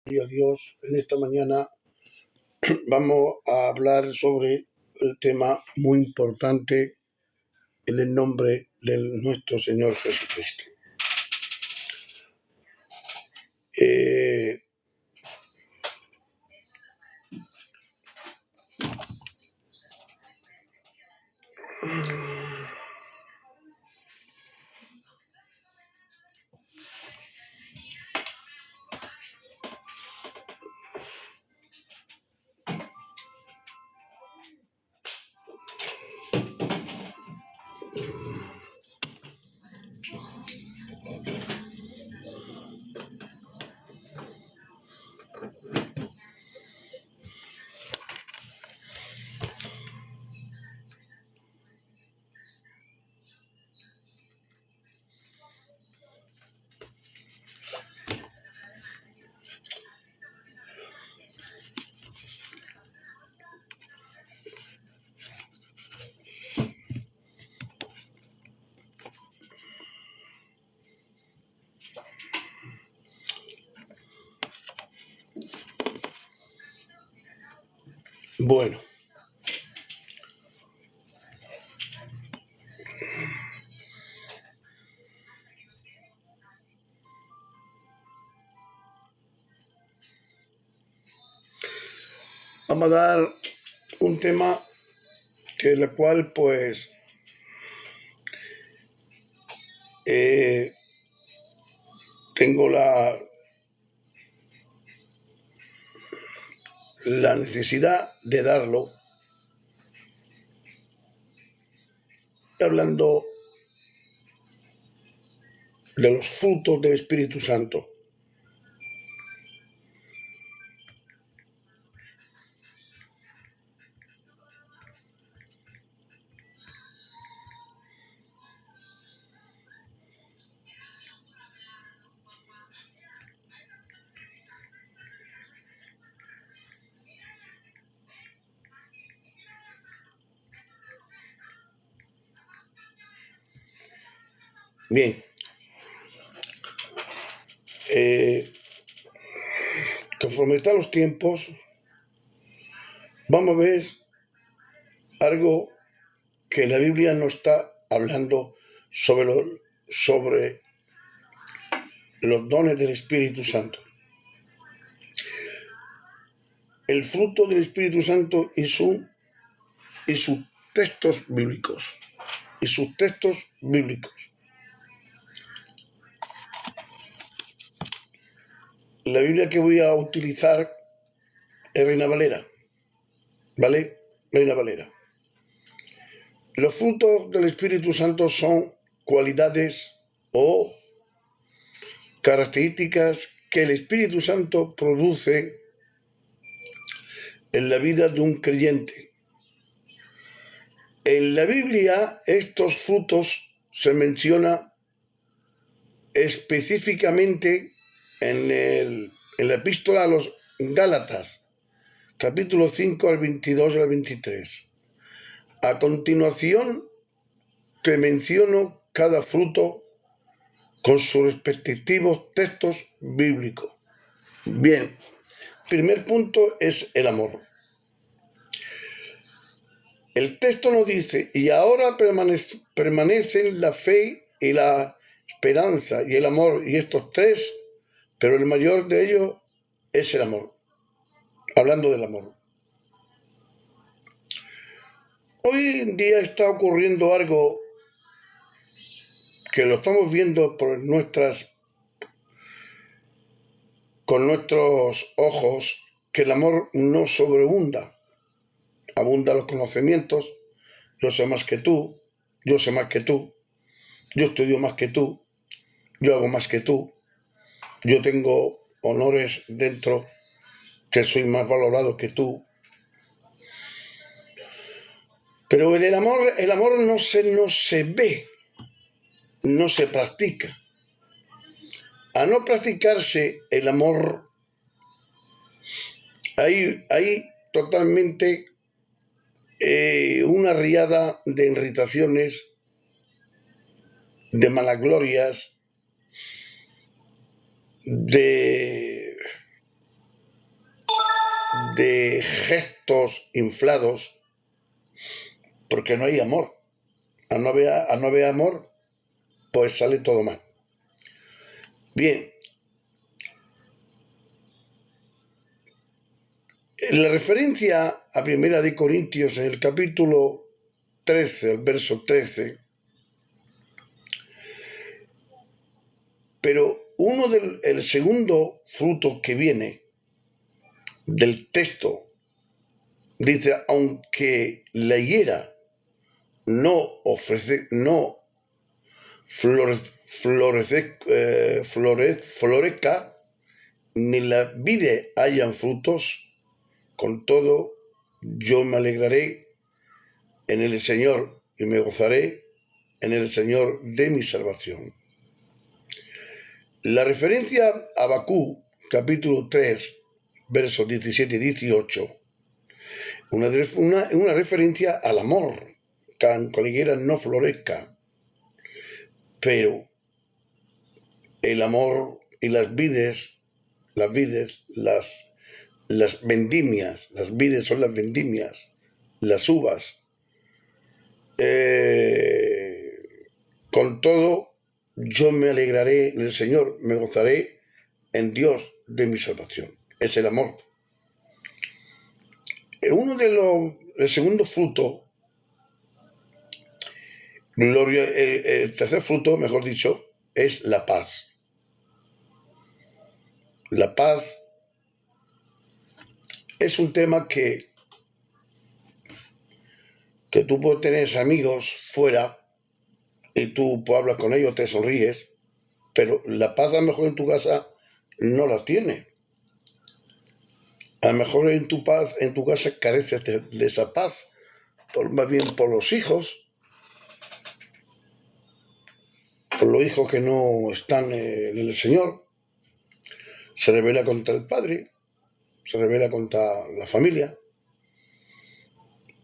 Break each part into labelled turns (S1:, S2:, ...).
S1: Gloria a Dios, en esta mañana vamos a hablar sobre el tema muy importante en el nombre de nuestro Señor Jesucristo. Bueno, vamos a dar un tema que el cual tengo la necesidad de darlo, hablando de los frutos del Espíritu Santo. Bien, conforme están los tiempos, vamos a ver algo que la Biblia no está hablando sobre los dones del Espíritu Santo. El fruto del Espíritu Santo y sus textos bíblicos. La Biblia que voy a utilizar es Reina Valera. ¿Vale? Reina Valera. Los frutos del Espíritu Santo son cualidades o características que el Espíritu Santo produce en la vida de un creyente. En la Biblia estos frutos se mencionan específicamente en la epístola a los Gálatas, capítulo 5 al 22 y al 23. A continuación te menciono cada fruto con sus respectivos textos bíblicos. Bien, primer punto es el amor. El texto nos dice, y ahora permanecen la fe y la esperanza y el amor, y estos tres, pero el mayor de ellos es el amor. Hablando del amor. Hoy en día está ocurriendo algo que lo estamos viendo con nuestros ojos, que el amor no sobreabunda. Abundan los conocimientos, yo sé más que tú, yo sé más que tú, yo estudio más que tú, yo hago más que tú, yo tengo honores dentro, que soy más valorado que tú. Pero el amor no se ve, no se practica. A no practicarse el amor, hay totalmente una riada de irritaciones, de malaglorias, de de gestos inflados, porque no hay amor. Al no haber amor, pues sale todo mal. Bien, la referencia a 1 de Corintios en el capítulo 13, el verso 13, pero el segundo fruto que viene del texto dice, aunque la higuera no florezca, ni la vide hayan frutos, con todo yo me alegraré en el Señor y me gozaré en el Señor de mi salvación. La referencia a Habacuc, capítulo 3, versos 17 y 18, una referencia al amor, que aunque la higuera no florezca, pero el amor y las vides, las vendimias, las vides son las vendimias, las uvas. Con todo, yo me alegraré en el Señor, me gozaré en Dios de mi salvación. Es el amor. El segundo fruto, el tercer fruto, mejor dicho, es la paz. La paz es un tema que tú puedes tener amigos fuera y tú hablas con ellos, te sonríes, pero la paz a lo mejor en tu casa no la tienes. A lo mejor en tu casa careces de esa paz, más bien por los hijos, que no están en el Señor. Se rebela contra el padre, se rebela contra la familia.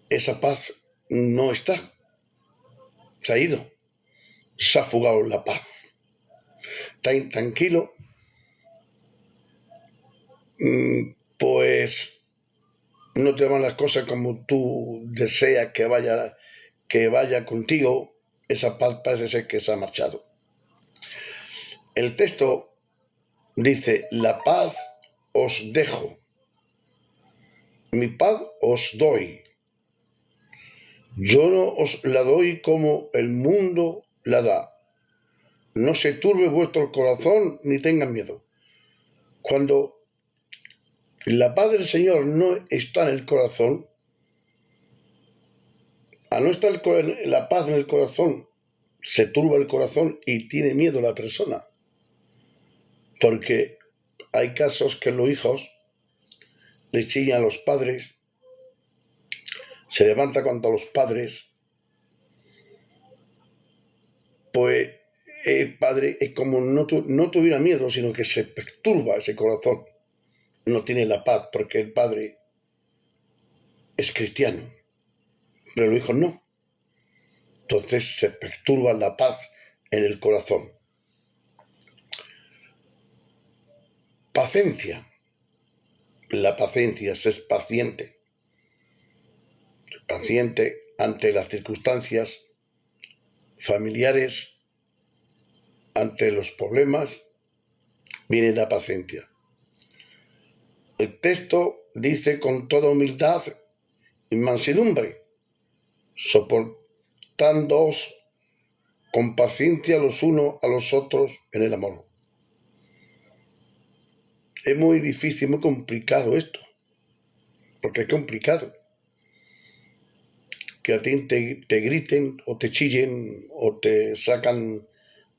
S1: Esa paz no está, se ha ido, se ha fugado la paz. Está intranquilo, pues no te van las cosas como tú deseas que vaya contigo. Esa paz parece ser que se ha marchado. El texto dice, la paz os dejo, mi paz os doy. Yo no os la doy como el mundo la da. No se turbe vuestro corazón ni tengan miedo. Cuando la paz del Señor no está en el corazón, a no estar la paz en el corazón, se turba el corazón y tiene miedo la persona. Porque hay casos que los hijos le chillan a los padres, se levanta contra los padres, pues el padre es como no tuviera miedo, sino que se perturba ese corazón. No tiene la paz porque el padre es cristiano, pero los hijos no. Entonces se perturba la paz en el corazón. Paciencia. La paciencia es paciente. Paciente ante las circunstancias familiares, ante los problemas, viene la paciencia. El texto dice con toda humildad y mansedumbre, soportándoos con paciencia los unos a los otros en el amor. Es muy difícil, muy complicado esto, porque es complicado que a ti te griten o te chillen o te sacan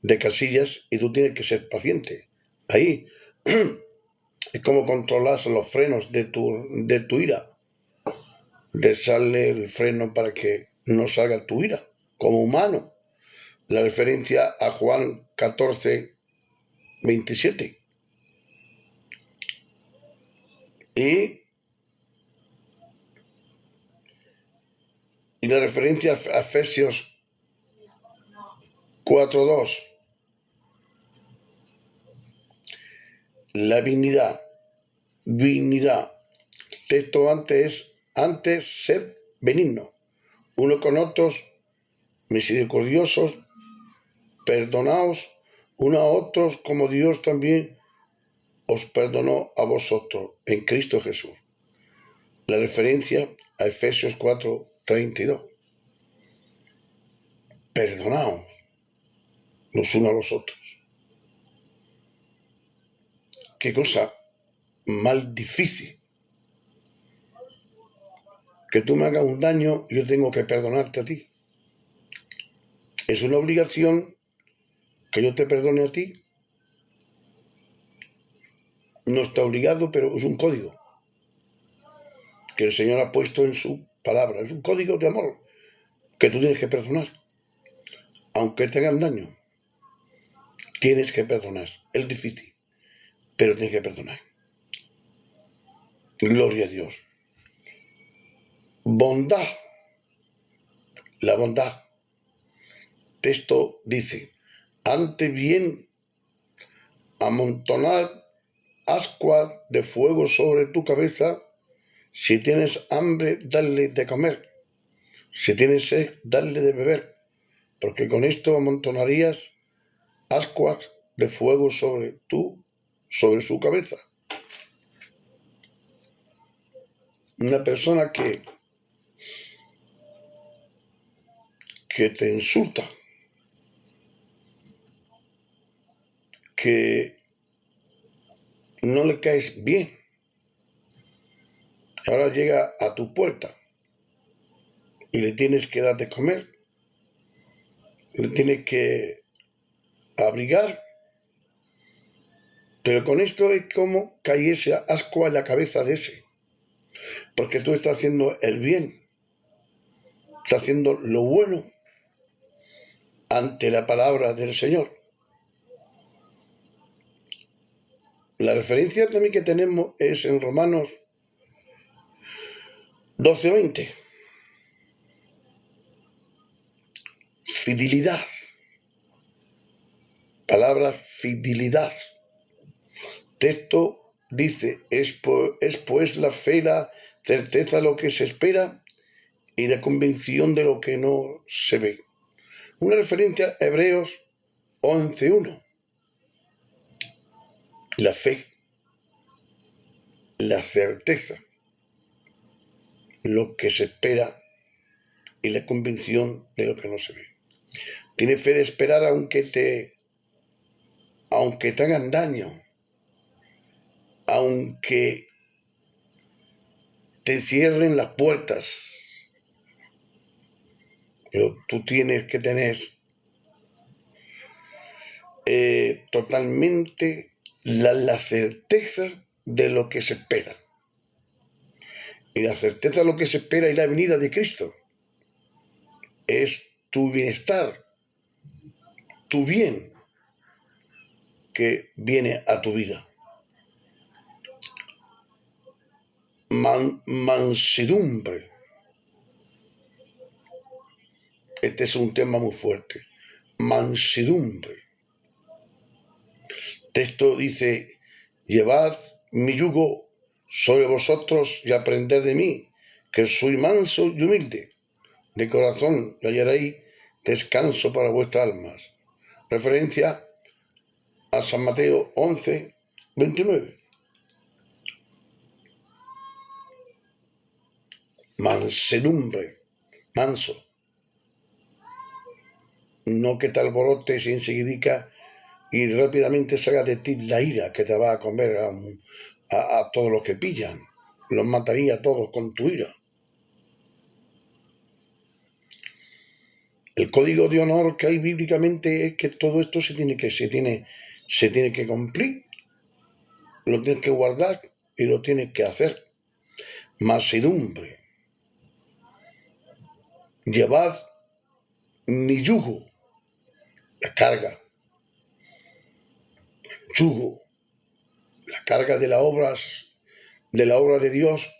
S1: de casillas y tú tienes que ser paciente. Ahí es como controlar los frenos de tu ira. De sale el freno para que no salga tu ira, como humano. La referencia a Juan 14, 27. Y la referencia a Efesios 4:2. La dignidad Texto antes sed benignos, uno con otros, misericordiosos, perdonaos unos a otros como Dios también os perdonó a vosotros en Cristo Jesús. La referencia a Efesios 4:32. Perdonaos los unos a los otros. Qué cosa más difícil. Que tú me hagas un daño, yo tengo que perdonarte a ti. Es una obligación que yo te perdone a ti. No está obligado, pero es un código que el Señor ha puesto en su palabra. Es un código de amor que tú tienes que perdonar. Aunque te hagan daño, tienes que perdonar. Es difícil, pero tienes que perdonar. Gloria a Dios. Bondad. La bondad. Texto dice, antes bien amontonar ascuas de fuego sobre tu cabeza. Si tienes hambre, dale de comer. Si tienes sed, dale de beber. Porque con esto amontonarías ascuas de fuego sobre su cabeza. Una persona que te insulta, que no le caes bien, ahora llega a tu puerta y le tienes que dar de comer, le tienes que abrigar, pero con esto es como cae ese ascua en la cabeza de ese, porque tú estás haciendo el bien, estás haciendo lo bueno ante la palabra del Señor. La referencia también que tenemos es en Romanos 12:20. Fidelidad. Palabra fidelidad. Texto dice, es pues la fe, la certeza de lo que se espera y la convicción de lo que no se ve. Una referencia a Hebreos 11:1. La fe, la certeza, lo que se espera y la convicción de lo que no se ve. Tiene fe de esperar aunque te hagan daño, aunque te cierren las puertas, pero tú tienes que tener totalmente la certeza de lo que se espera. Y la certeza de lo que se espera y la venida de Cristo es tu bienestar, tu bien que viene a tu vida. Mansedumbre. Este es un tema muy fuerte. Mansedumbre. Texto dice, llevad mi yugo sobre vosotros y aprended de mí, que soy manso y humilde de corazón, y hallaréis descanso para vuestras almas. Referencia a San Mateo 11:29. Mansedumbre, manso. No que te alborotes enseguida y rápidamente salga de ti la ira que te va a comer a todos los que pillan. Los mataría a todos con tu ira. El código de honor que hay bíblicamente es que todo esto se tiene que cumplir, lo tienes que guardar y lo tienes que hacer. Mansedumbre. Llevad mi yugo, la carga, yugo, la carga de la obra de Dios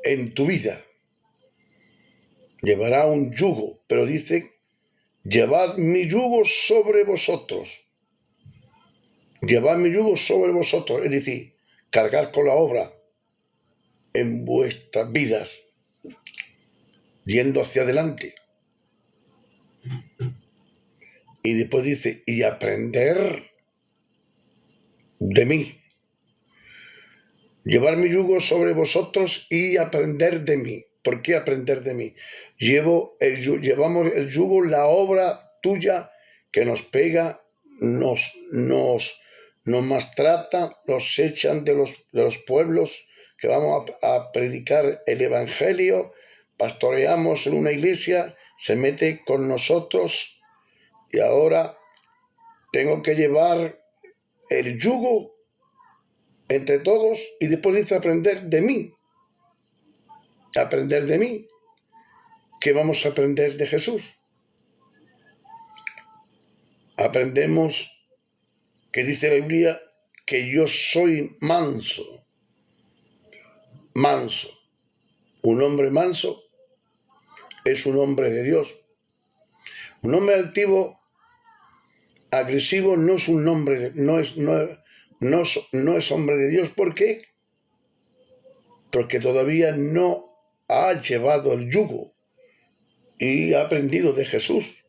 S1: en tu vida. Llevará un yugo, pero dice, llevad mi yugo sobre vosotros. Llevad mi yugo sobre vosotros, es decir, cargar con la obra, en vuestras vidas, yendo hacia adelante. Y después dice, y aprender de mí. Llevar mi yugo sobre vosotros y aprender de mí. ¿Por qué aprender de mí? Llevamos el yugo, la obra tuya que nos pega, nos maltrata, nos echan de los pueblos que vamos a predicar el evangelio, pastoreamos en una iglesia, se mete con nosotros y ahora tengo que llevar el yugo entre todos y después dice aprender de mí. Aprender de mí. ¿Qué vamos a aprender de Jesús? Aprendemos que dice la Biblia que yo soy manso. Manso. Un hombre manso es un hombre de Dios. Un hombre altivo, agresivo, no es un hombre, no es hombre de Dios. ¿Por qué? Porque todavía no ha llevado el yugo y ha aprendido de Jesús.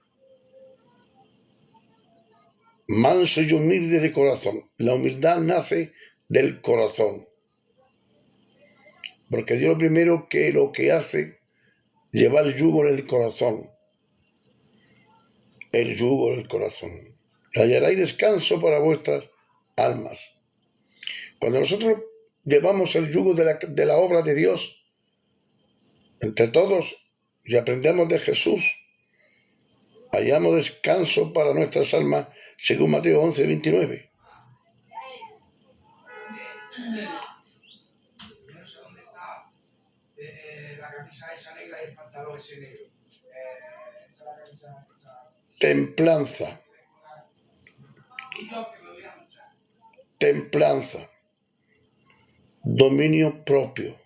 S1: Manso y humilde de corazón. La humildad nace del corazón. Porque Dios lo que hace, llevar el yugo en el corazón. El yugo en el corazón. Hallaréis descanso para vuestras almas. Cuando nosotros llevamos el yugo de la obra de Dios entre todos y aprendemos de Jesús, hallamos descanso para nuestras almas, según Mateo 11:29.
S2: No sé dónde está la camisa esa negra y el pantalón ese negro. Esa la camisa esa.
S1: Templanza. Templanza. Dominio propio.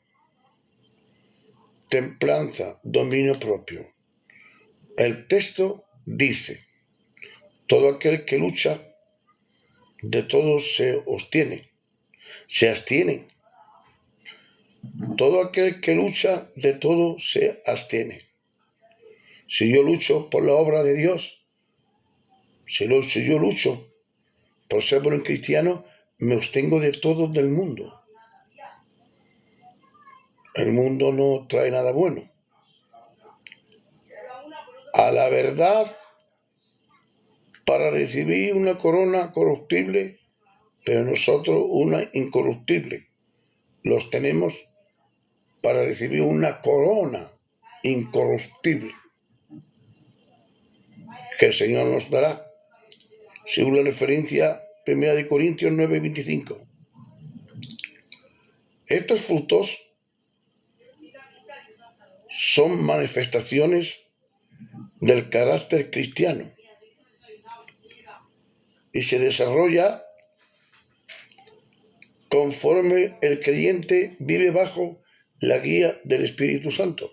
S1: Templanza, dominio propio. El texto dice, todo aquel que lucha, de todo se abstiene. Todo aquel que lucha, de todo se abstiene. Si yo lucho por la obra de Dios, si yo lucho por ser buen cristiano, me abstengo de todo del mundo. El mundo no trae nada bueno. A la verdad, para recibir una corona corruptible, pero nosotros una incorruptible. Los tenemos para recibir una corona incorruptible que el Señor nos dará, según la referencia 1 Corintios 9:25. Estos frutos son manifestaciones del carácter cristiano y se desarrolla conforme el creyente vive bajo la guía del Espíritu Santo.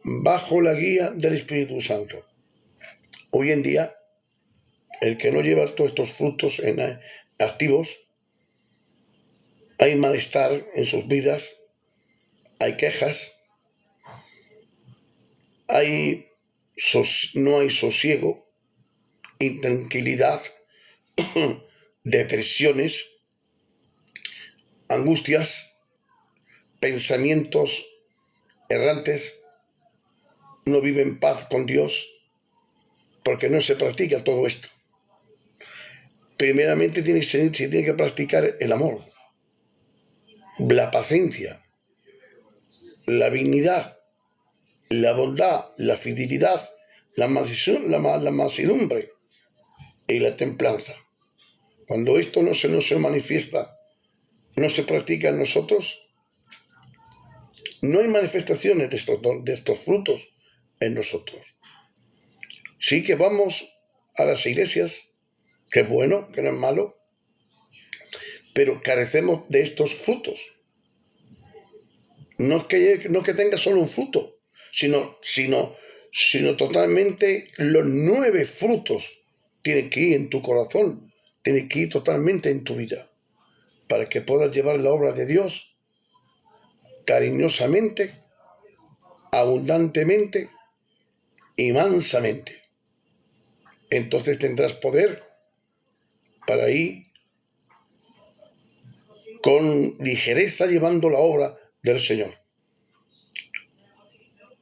S1: Bajo la guía del Espíritu Santo. Hoy en día, el que no lleva todos estos frutos activos, hay malestar en sus vidas, hay quejas, no hay sosiego, intranquilidad, depresiones, angustias, pensamientos errantes, no vive en paz con Dios, porque no se practica todo esto. Primeramente se tiene que practicar el amor, la paciencia, la benignidad, la bondad, la fidelidad, la mansedumbre y la templanza. Cuando esto no se manifiesta, no se practica en nosotros, no hay manifestaciones de estos frutos en nosotros. Sí que vamos a las iglesias, que es bueno, que no es malo, pero carecemos de estos frutos. No es que tenga solo un fruto, sino totalmente los 9 frutos tienen que ir en tu corazón, tienen que ir totalmente en tu vida. para que puedas llevar la obra de Dios cariñosamente, abundantemente y mansamente. Entonces tendrás poder para ir con ligereza llevando la obra del Señor.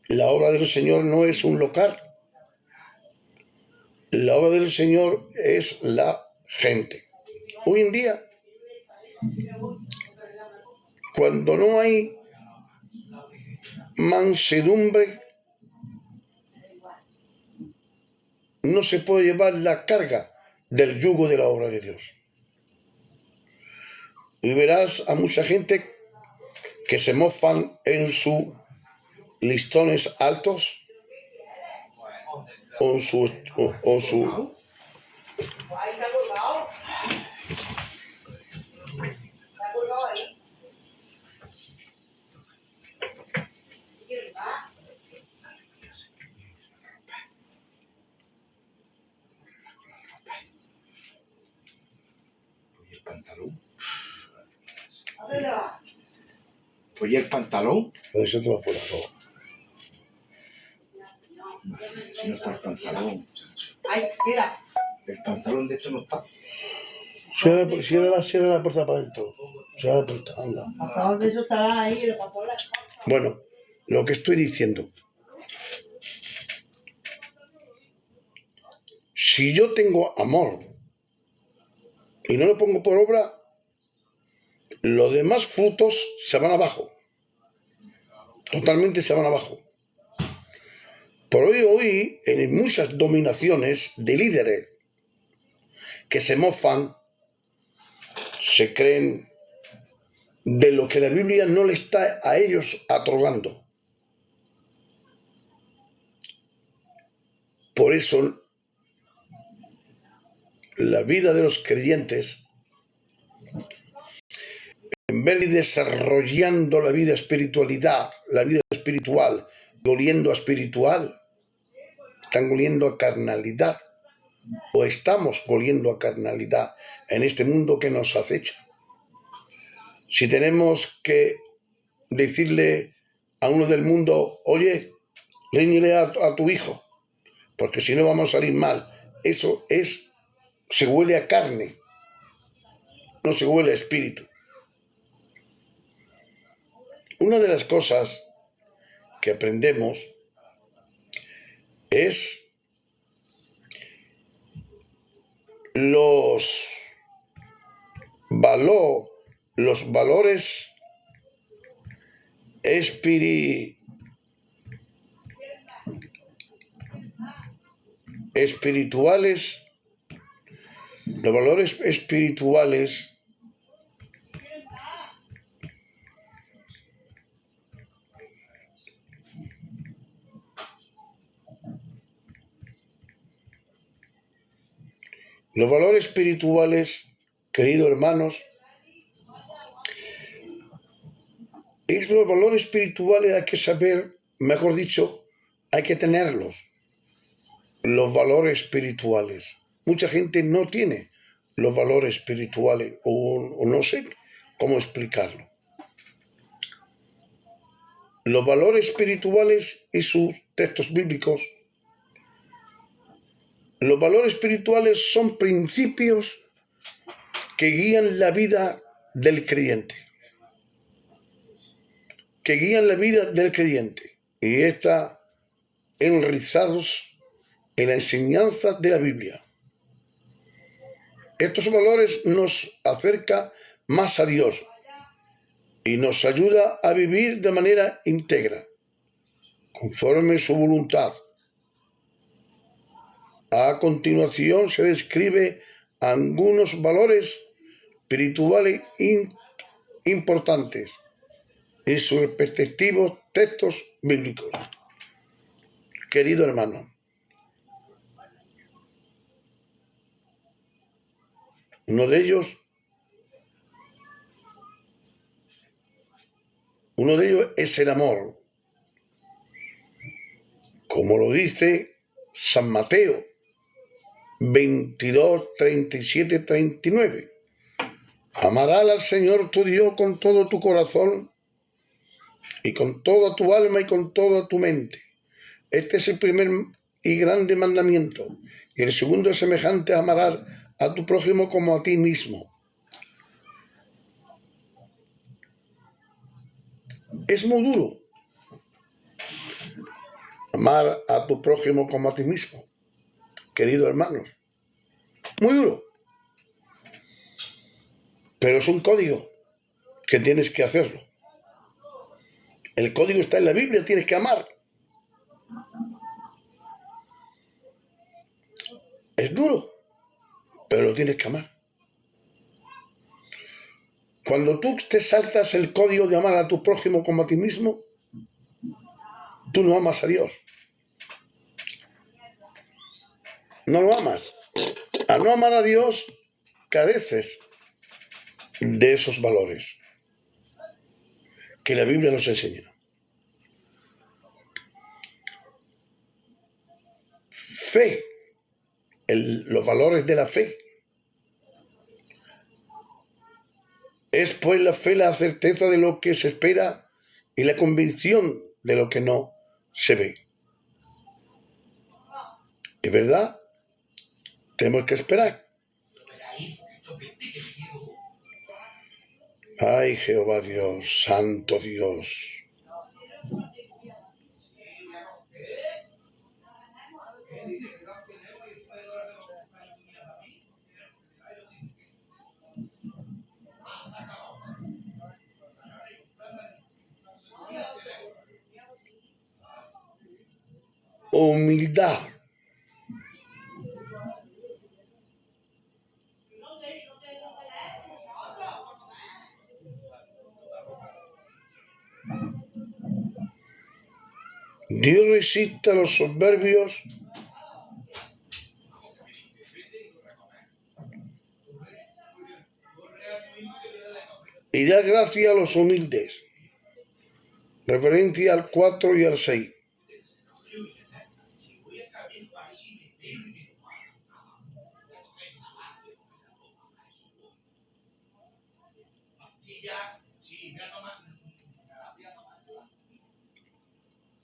S1: La obra del Señor no es un local. La obra del Señor es la gente. Hoy en día, cuando no hay mansedumbre, no se puede llevar la carga del yugo de la obra de Dios. Y verás a mucha gente que se mofan en sus listones altos o su
S2: pantalón. Pues ¿y el pantalón?
S1: Eso te va fuera.
S2: Si no está el pantalón.
S3: Ay, mira.
S2: El pantalón de esto no está.
S1: Cierra la puerta para adentro. Cierra la puerta, anda.
S3: ¿Hasta dónde eso estará ahí? El pantalón.
S1: Bueno, lo que estoy diciendo. Si yo tengo amor y no lo pongo por obra, los demás frutos se van abajo. Totalmente se van abajo. Por hoy en muchas dominaciones de líderes que se mofan, se creen de lo que la Biblia no le está a ellos otorgando. Por eso la vida de los creyentes, en vez de desarrollando la vida espiritual, oliendo a espiritual, están oliendo a carnalidad, o estamos oliendo a carnalidad en este mundo que nos acecha. Si tenemos que decirle a uno del mundo, oye, ríñele a tu hijo, porque si no vamos a salir mal, eso se huele a carne, no se huele a espíritu. Una de las cosas que aprendemos es los valores espirituales, los valores espirituales queridos hermanos, los valores espirituales hay que saber, mejor dicho, hay que tenerlos. Los valores espirituales. Mucha gente no tiene los valores espirituales o no sé cómo explicarlo. Los valores espirituales y sus textos bíblicos. Los valores espirituales son principios que guían la vida del creyente. Y está enrizados en la enseñanza de la Biblia. Estos valores nos acercan más a Dios y nos ayuda a vivir de manera íntegra, conforme su voluntad. A continuación se describe algunos valores espirituales importantes en sus respectivos textos bíblicos. Querido hermano, uno de ellos es el amor, como lo dice San Mateo 22, 37, 39. Amarás al Señor tu Dios con todo tu corazón y con toda tu alma y con toda tu mente. Este es el primer y grande mandamiento. Y el segundo es semejante a amarás a tu prójimo como a ti mismo. Es muy duro amar a tu prójimo como a ti mismo, queridos hermanos. Muy duro. Pero es un código que tienes que hacerlo. El código está en la Biblia, tienes que amar. Es duro, pero lo tienes que amar. Cuando tú te saltas el código de amar a tu prójimo como a ti mismo, tú no amas a Dios. No lo amas. Al no amar a Dios, careces de esos valores que la Biblia nos enseña. Fe, los valores de la fe. Es pues la fe la certeza de lo que se espera y la convicción de lo que no se ve. ¿Es verdad? Tenemos que esperar. Ay, Jehová Dios, Santo Dios. Humildad. Dios resiste a los soberbios y da gracia a los humildes. Referencia al 4 y al 6.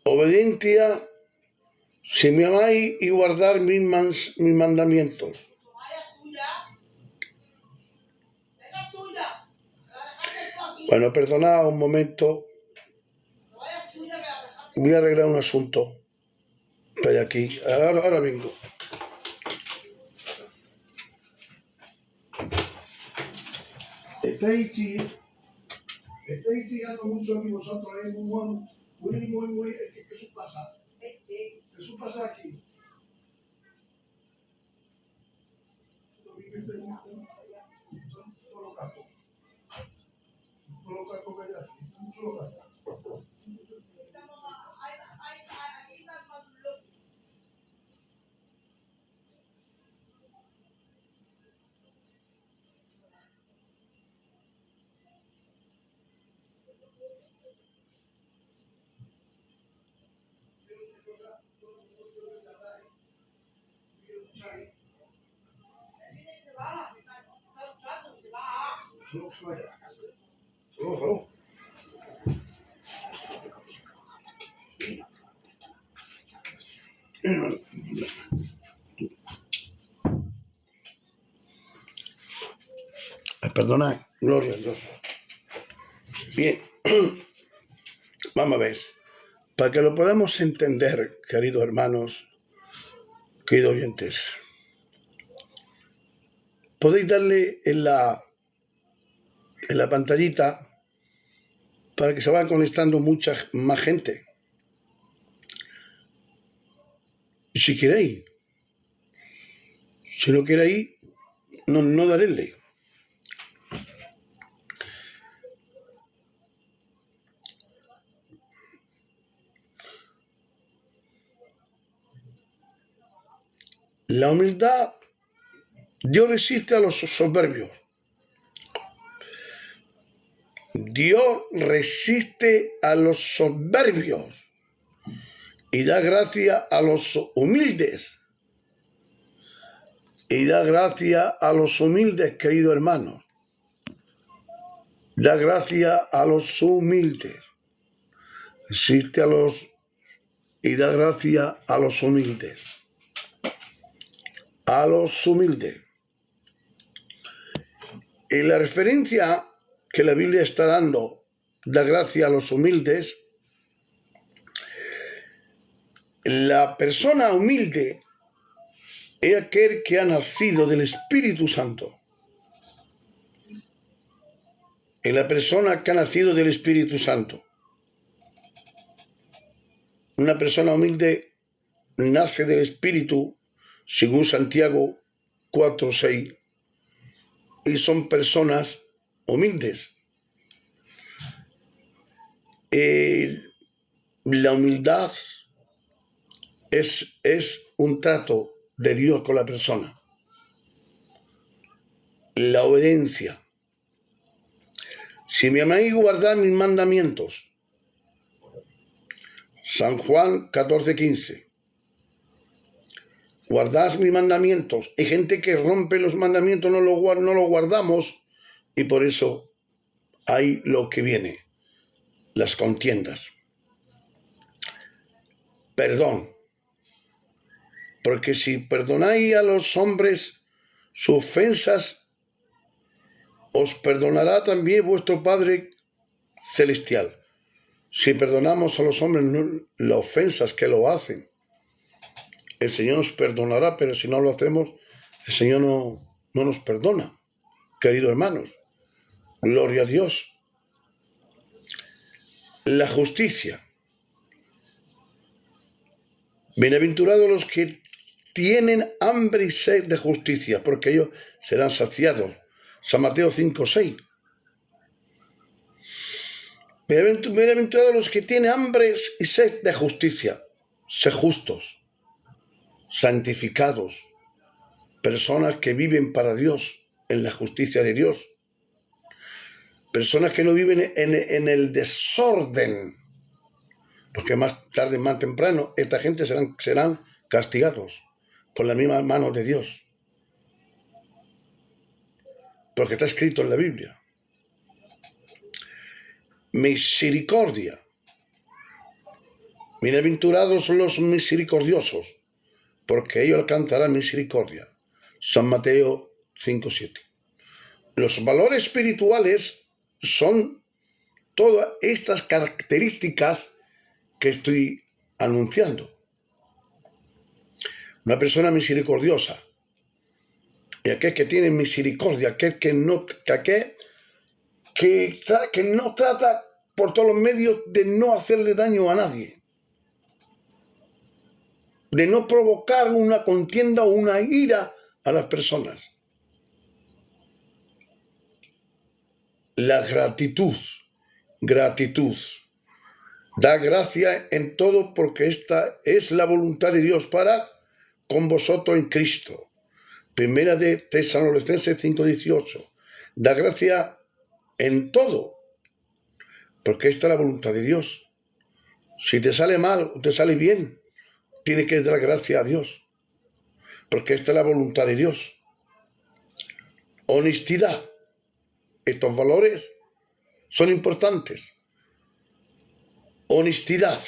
S1: Obediencia, si me amáis y guardar mis mandamientos. Bueno, perdonad un momento. Voy a arreglar un asunto. Estoy aquí. Ahora vengo. Estáis chillando mucho aquí vosotros, muy, ¿qué eso pasa? Eso pasa aquí. Hello. Perdonad, gloria a Dios. Bien, vamos a ver. Para que lo podamos entender, queridos hermanos, queridos oyentes, podéis darle en la pantallita para que se vaya conectando mucha más gente. Y si queréis, si no queréis, no daréle. La humildad, Dios resiste a los soberbios. Dios resiste a los soberbios y da gracia a los humildes. Y da gracia a los humildes, queridos hermanos. Da gracia a los humildes. Resiste a los y da gracia a los humildes. A los humildes. Y la referencia que la Biblia está dando, da gracia a los humildes, la persona humilde es aquel que ha nacido del Espíritu Santo. Es la persona que ha nacido del Espíritu Santo. Una persona humilde nace del Espíritu, según Santiago 4:6, y son personas humildes. La humildad es un trato de Dios con la persona. La obediencia. Si me amáis, guardad mis mandamientos. San Juan 14:15. Guardad mis mandamientos. Hay gente que rompe los mandamientos, no los guardamos, y por eso hay lo que viene, las contiendas. Perdón. Porque si perdonáis a los hombres sus ofensas, os perdonará también vuestro Padre Celestial. Si perdonamos a los hombres las ofensas que lo hacen, el Señor nos perdonará, pero si no lo hacemos, el Señor no nos perdona. Queridos hermanos, gloria a Dios. La justicia. Bienaventurados los que tienen hambre y sed de justicia, porque ellos serán saciados. San Mateo 5:6. Bienaventurados los que tienen hambre y sed de justicia. Sé justos, santificados, personas que viven para Dios, en la justicia de Dios. Personas que no viven en el desorden, porque más tarde, más temprano, esta gente serán castigados por la misma mano de Dios. Porque está escrito en la Biblia. Misericordia. Bienaventurados los misericordiosos, porque ellos alcanzarán misericordia. San Mateo 5:7. Los valores espirituales son todas estas características que estoy anunciando. Una persona misericordiosa, y aquel que tiene misericordia, aquel que no trata por todos los medios de no hacerle daño a nadie, de no provocar una contienda o una ira a las personas. La gratitud. Da gracia en todo, porque esta es la voluntad de Dios para con vosotros en Cristo. Primera de Tesalonicenses 5:18. Da gracia en todo, porque esta es la voluntad de Dios. Si te sale mal o te sale bien, tienes que dar gracia a Dios, porque esta es la voluntad de Dios. Honestidad. Estos valores son importantes. Honestidad.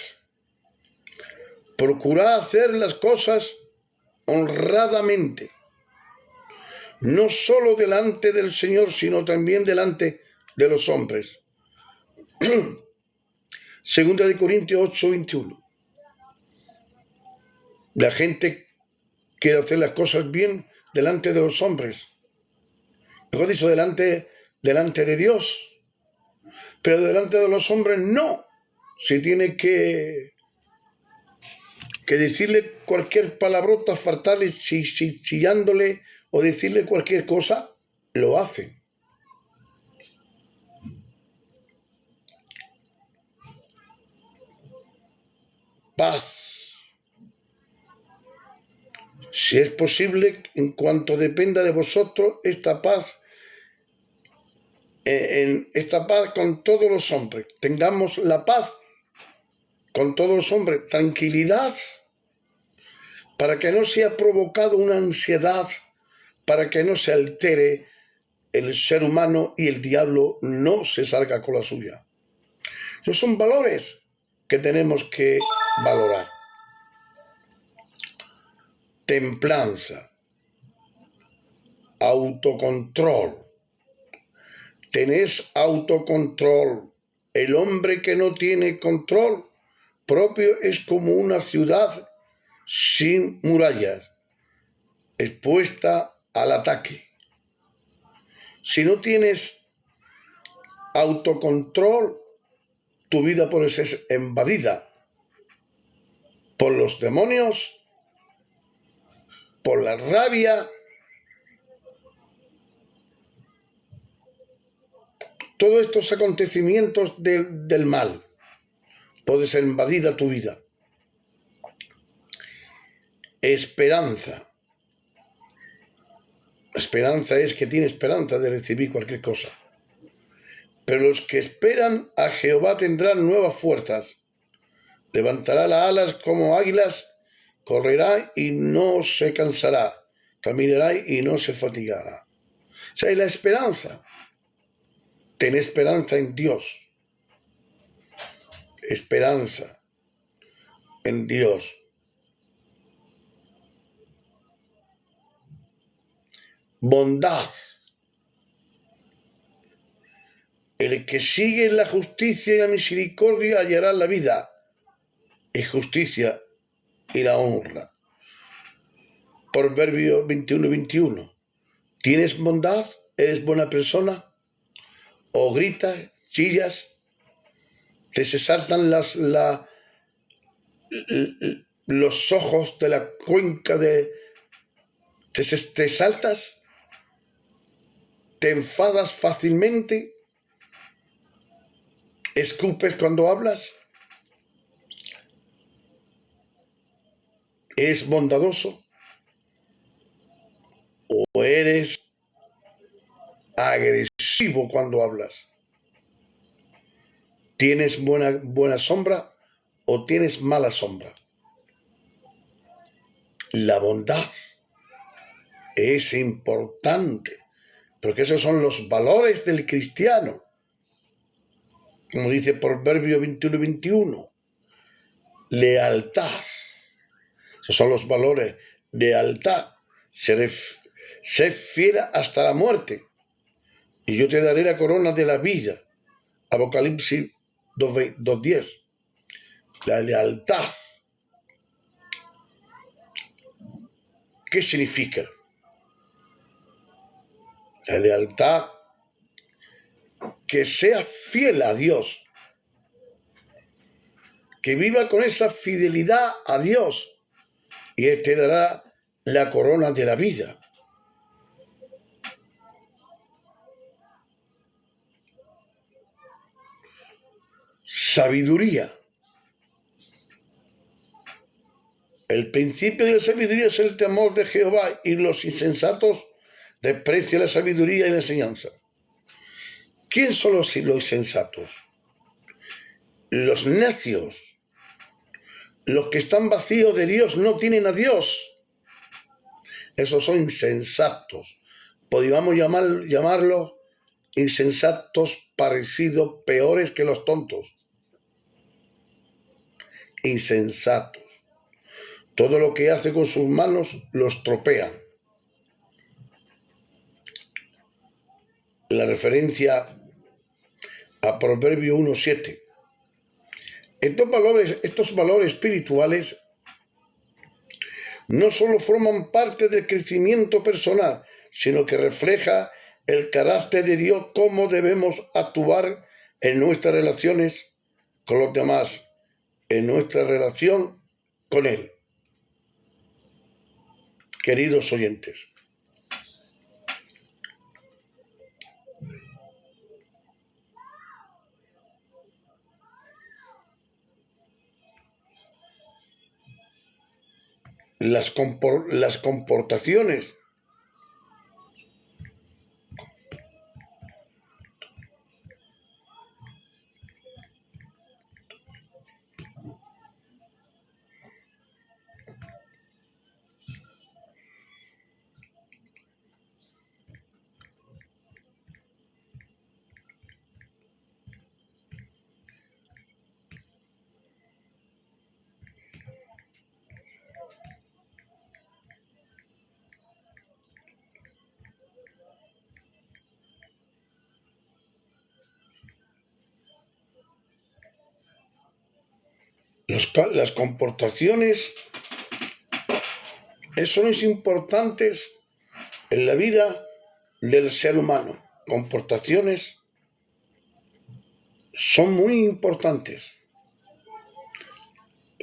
S1: Procurad hacer las cosas honradamente, no solo delante del Señor, sino también delante de los hombres. Segunda de Corintios 8:21. La gente quiere hacer las cosas bien delante de los hombres. Mejor dicho, delante de Dios. Pero delante de los hombres no. Se tiene que decirle cualquier palabrota, faltarle, chillándole o decirle cualquier cosa, lo hace. Paz. Si es posible, en cuanto dependa de vosotros, esta paz con todos los hombres. Tengamos la paz con todos los hombres, tranquilidad, para que no sea provocado una ansiedad, para que no se altere el ser humano y el diablo no se salga con la suya. Esos son valores que tenemos que valorar. Templanza, autocontrol. Tenés autocontrol. El hombre que no tiene control propio es como una ciudad sin murallas, expuesta al ataque. Si no tienes autocontrol, tu vida puede ser invadida por los demonios, por la rabia, todos estos acontecimientos del mal. Puede ser invadida tu vida. Esperanza. Esperanza es que tiene esperanza de recibir cualquier cosa. Pero los que esperan a Jehová tendrán nuevas fuerzas. Levantará las alas como águilas, correrá y no se cansará, caminará y no se fatigará. O sea, hay la esperanza. Ten esperanza en Dios. Esperanza en Dios. Bondad. El que sigue la justicia y la misericordia hallará la vida y justicia y la honra. Proverbios 21:21. ¿Tienes bondad? ¿Eres buena persona? ¿O gritas, chillas? ¿Te se saltan los ojos de la cuenca de... ¿Te saltas? ¿Te enfadas fácilmente? ¿Escupes cuando hablas? ¿Eres bondadoso? ¿O eres agresivo cuando hablas? ¿Tienes buena sombra o tienes mala sombra? La bondad es importante, porque esos son los valores del cristiano. Como dice Proverbio 21:21, lealtad. Esos son los valores. Lealtad. Sé fiel hasta la muerte, y yo te daré la corona de la vida. Apocalipsis 2:10. La lealtad. ¿Qué significa? La lealtad, que sea fiel a Dios, que viva con esa fidelidad a Dios, y Él te dará la corona de la vida. Sabiduría. El principio de la sabiduría es el temor de Jehová, y los insensatos desprecian la sabiduría y la enseñanza. ¿Quién son los insensatos? Los necios. Los que están vacíos de Dios, no tienen a Dios. Esos son insensatos. Podríamos llamarlos insensatos parecidos, peores que los tontos. Insensatos. Todo lo que hace con sus manos lo estropean. La referencia a Proverbio 1:7. Estos valores espirituales no solo forman parte del crecimiento personal, sino que refleja el carácter de Dios, cómo debemos actuar en nuestras relaciones con los demás, en nuestra relación con Él. Queridos oyentes, las comportaciones Las comportaciones son importantes en la vida del ser humano. Comportaciones son muy importantes.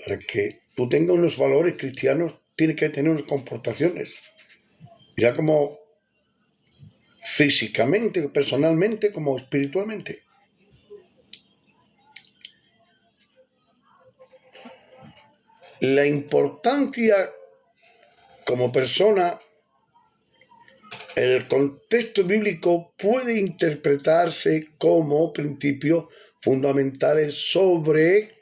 S1: Para que tú tengas unos valores cristianos, tienes que tener unas comportaciones. Ya como físicamente, personalmente, como espiritualmente. La importancia como persona, el contexto bíblico puede interpretarse como principios fundamentales sobre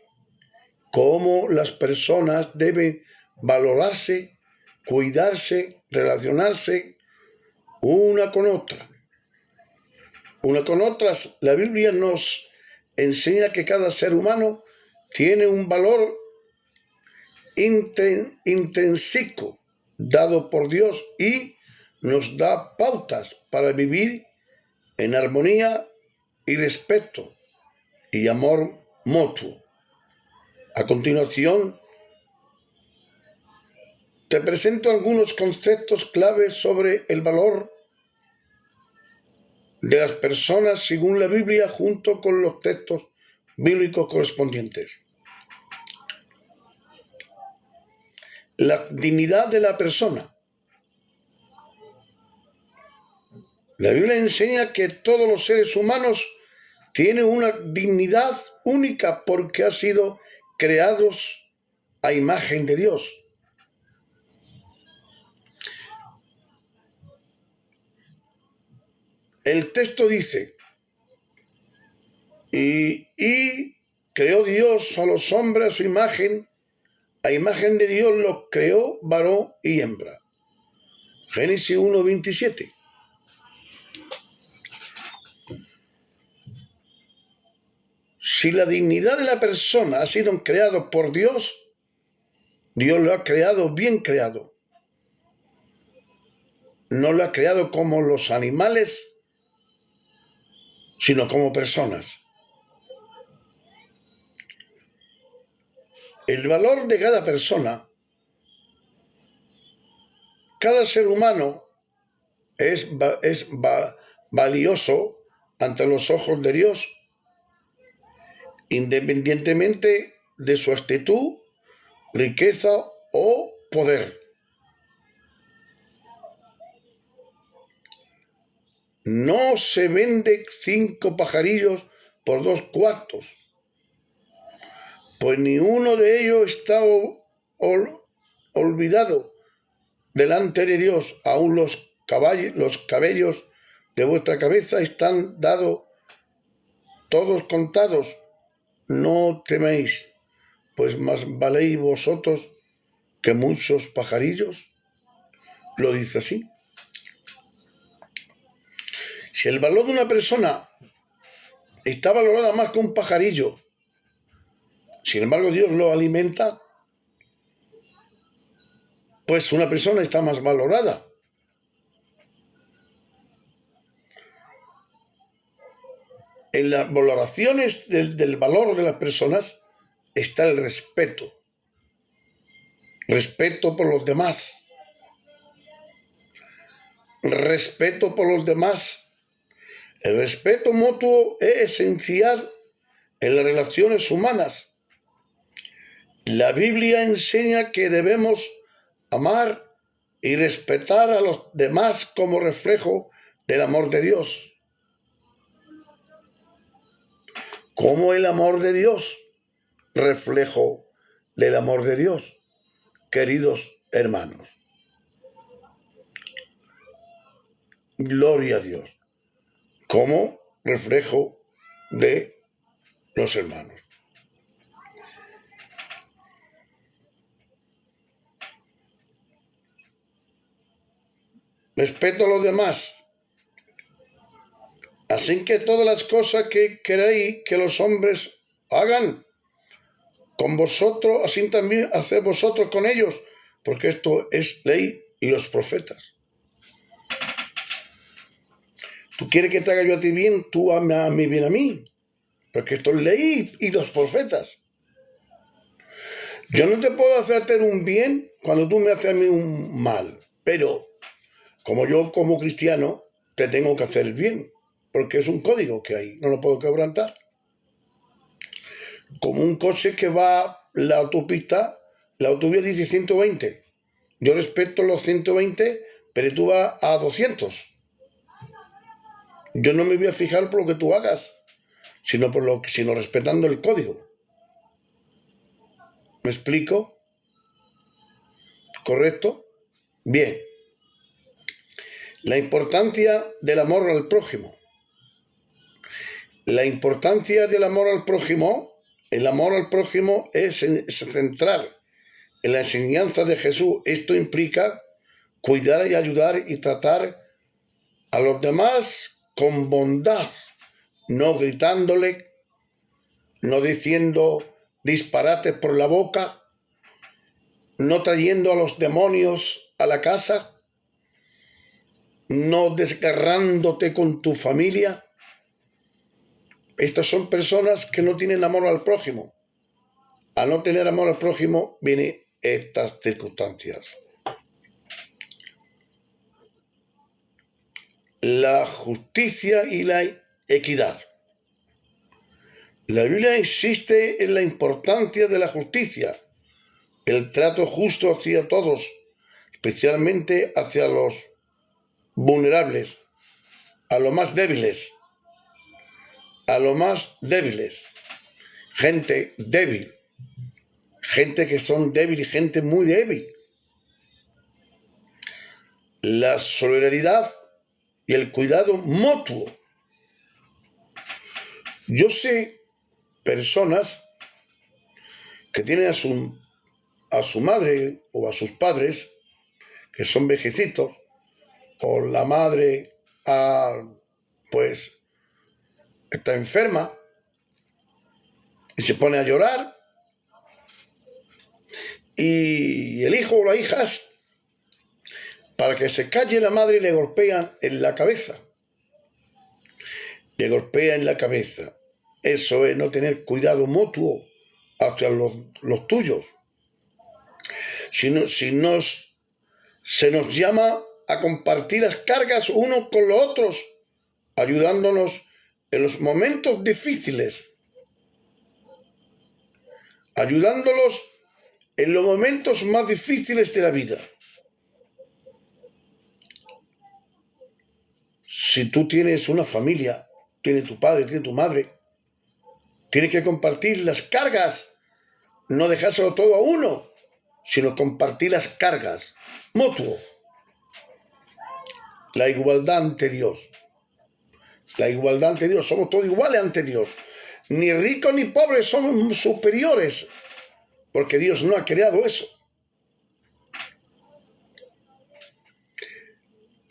S1: cómo las personas deben valorarse, cuidarse, relacionarse una con otra. Una con otras. La Biblia nos enseña que cada ser humano tiene un valor intrínseco dado por Dios y nos da pautas para vivir en armonía y respeto y amor mutuo. A continuación, te presento algunos conceptos claves sobre el valor de las personas según la Biblia junto con los textos bíblicos correspondientes. La dignidad de la persona. La Biblia enseña que todos los seres humanos tienen una dignidad única porque han sido creados a imagen de Dios. El texto dice, y creó Dios a los hombres a su imagen, a imagen de Dios los creó varón y hembra. Génesis 1:27. Si la dignidad de la persona ha sido creada por Dios, Dios lo ha creado bien creado. No lo ha creado como los animales, sino como personas. El valor de cada persona, cada ser humano es valioso ante los ojos de Dios, independientemente de su actitud, riqueza o poder. No se vende 5 pajarillos por 2 cuartos, pues ni uno de ellos está olvidado delante de Dios. Aún los cabellos de vuestra cabeza están dados, todos contados. No teméis, pues más valéis vosotros que muchos pajarillos. Lo dice así. Si el valor de una persona está valorada más que un pajarillo, sin embargo Dios lo alimenta, pues una persona está más valorada. En las valoraciones del valor de las personas está el respeto. Respeto por los demás. Respeto por los demás. El respeto mutuo es esencial en las relaciones humanas. La Biblia enseña que debemos amar y respetar a los demás como reflejo del amor de Dios. Como el amor de Dios, reflejo del amor de Dios, queridos hermanos. Gloria a Dios. Como reflejo de los hermanos. Respeto a los demás. Así que todas las cosas que queréis que los hombres hagan con vosotros, así también haced vosotros con ellos, porque esto es ley y los profetas. Tú quieres que te haga yo a ti bien, tú hazme a mí bien a mí, porque esto es ley y los profetas. Yo no te puedo hacerte un bien cuando tú me haces a mí un mal, pero como yo como cristiano te tengo que hacer el bien, porque es un código que hay, no lo puedo quebrantar. Como un coche que va la autovía dice 120. Yo respeto los 120, pero tú vas a 200. Yo no me voy a fijar por lo que tú hagas, sino respetando el código. ¿Me explico? ¿Correcto? Bien. La importancia del amor al prójimo. La importancia del amor al prójimo, el amor al prójimo es centrar en la enseñanza de Jesús. Esto implica cuidar y ayudar y tratar a los demás con bondad, no gritándole, no diciendo disparates por la boca, no trayendo a los demonios a la casa, no desgarrándote con tu familia. Estas son personas que no tienen amor al prójimo. Al no tener amor al prójimo vienen estas circunstancias. La justicia y la equidad. La Biblia insiste en la importancia de la justicia, el trato justo hacia todos, especialmente hacia los vulnerables, a los más débiles. Gente débil, gente que son débiles, gente muy débil. La solidaridad y el cuidado mutuo. Yo sé personas que tienen a su madre o a sus padres que son vejecitos, o la madre está enferma y se pone a llorar, y el hijo o las hijas, para que se calle la madre, le golpean en la cabeza. Eso es no tener cuidado mutuo hacia los tuyos. Se nos llama a compartir las cargas unos con los otros, ayudándonos en los momentos difíciles, ayudándolos en los momentos más difíciles de la vida. Si tú tienes una familia, tienes tu padre, tienes tu madre, tienes que compartir las cargas, no dejárselo todo a uno, sino compartir las cargas, mutuo. La igualdad ante Dios. Somos todos iguales ante Dios. Ni ricos ni pobres somos superiores, porque Dios no ha creado eso.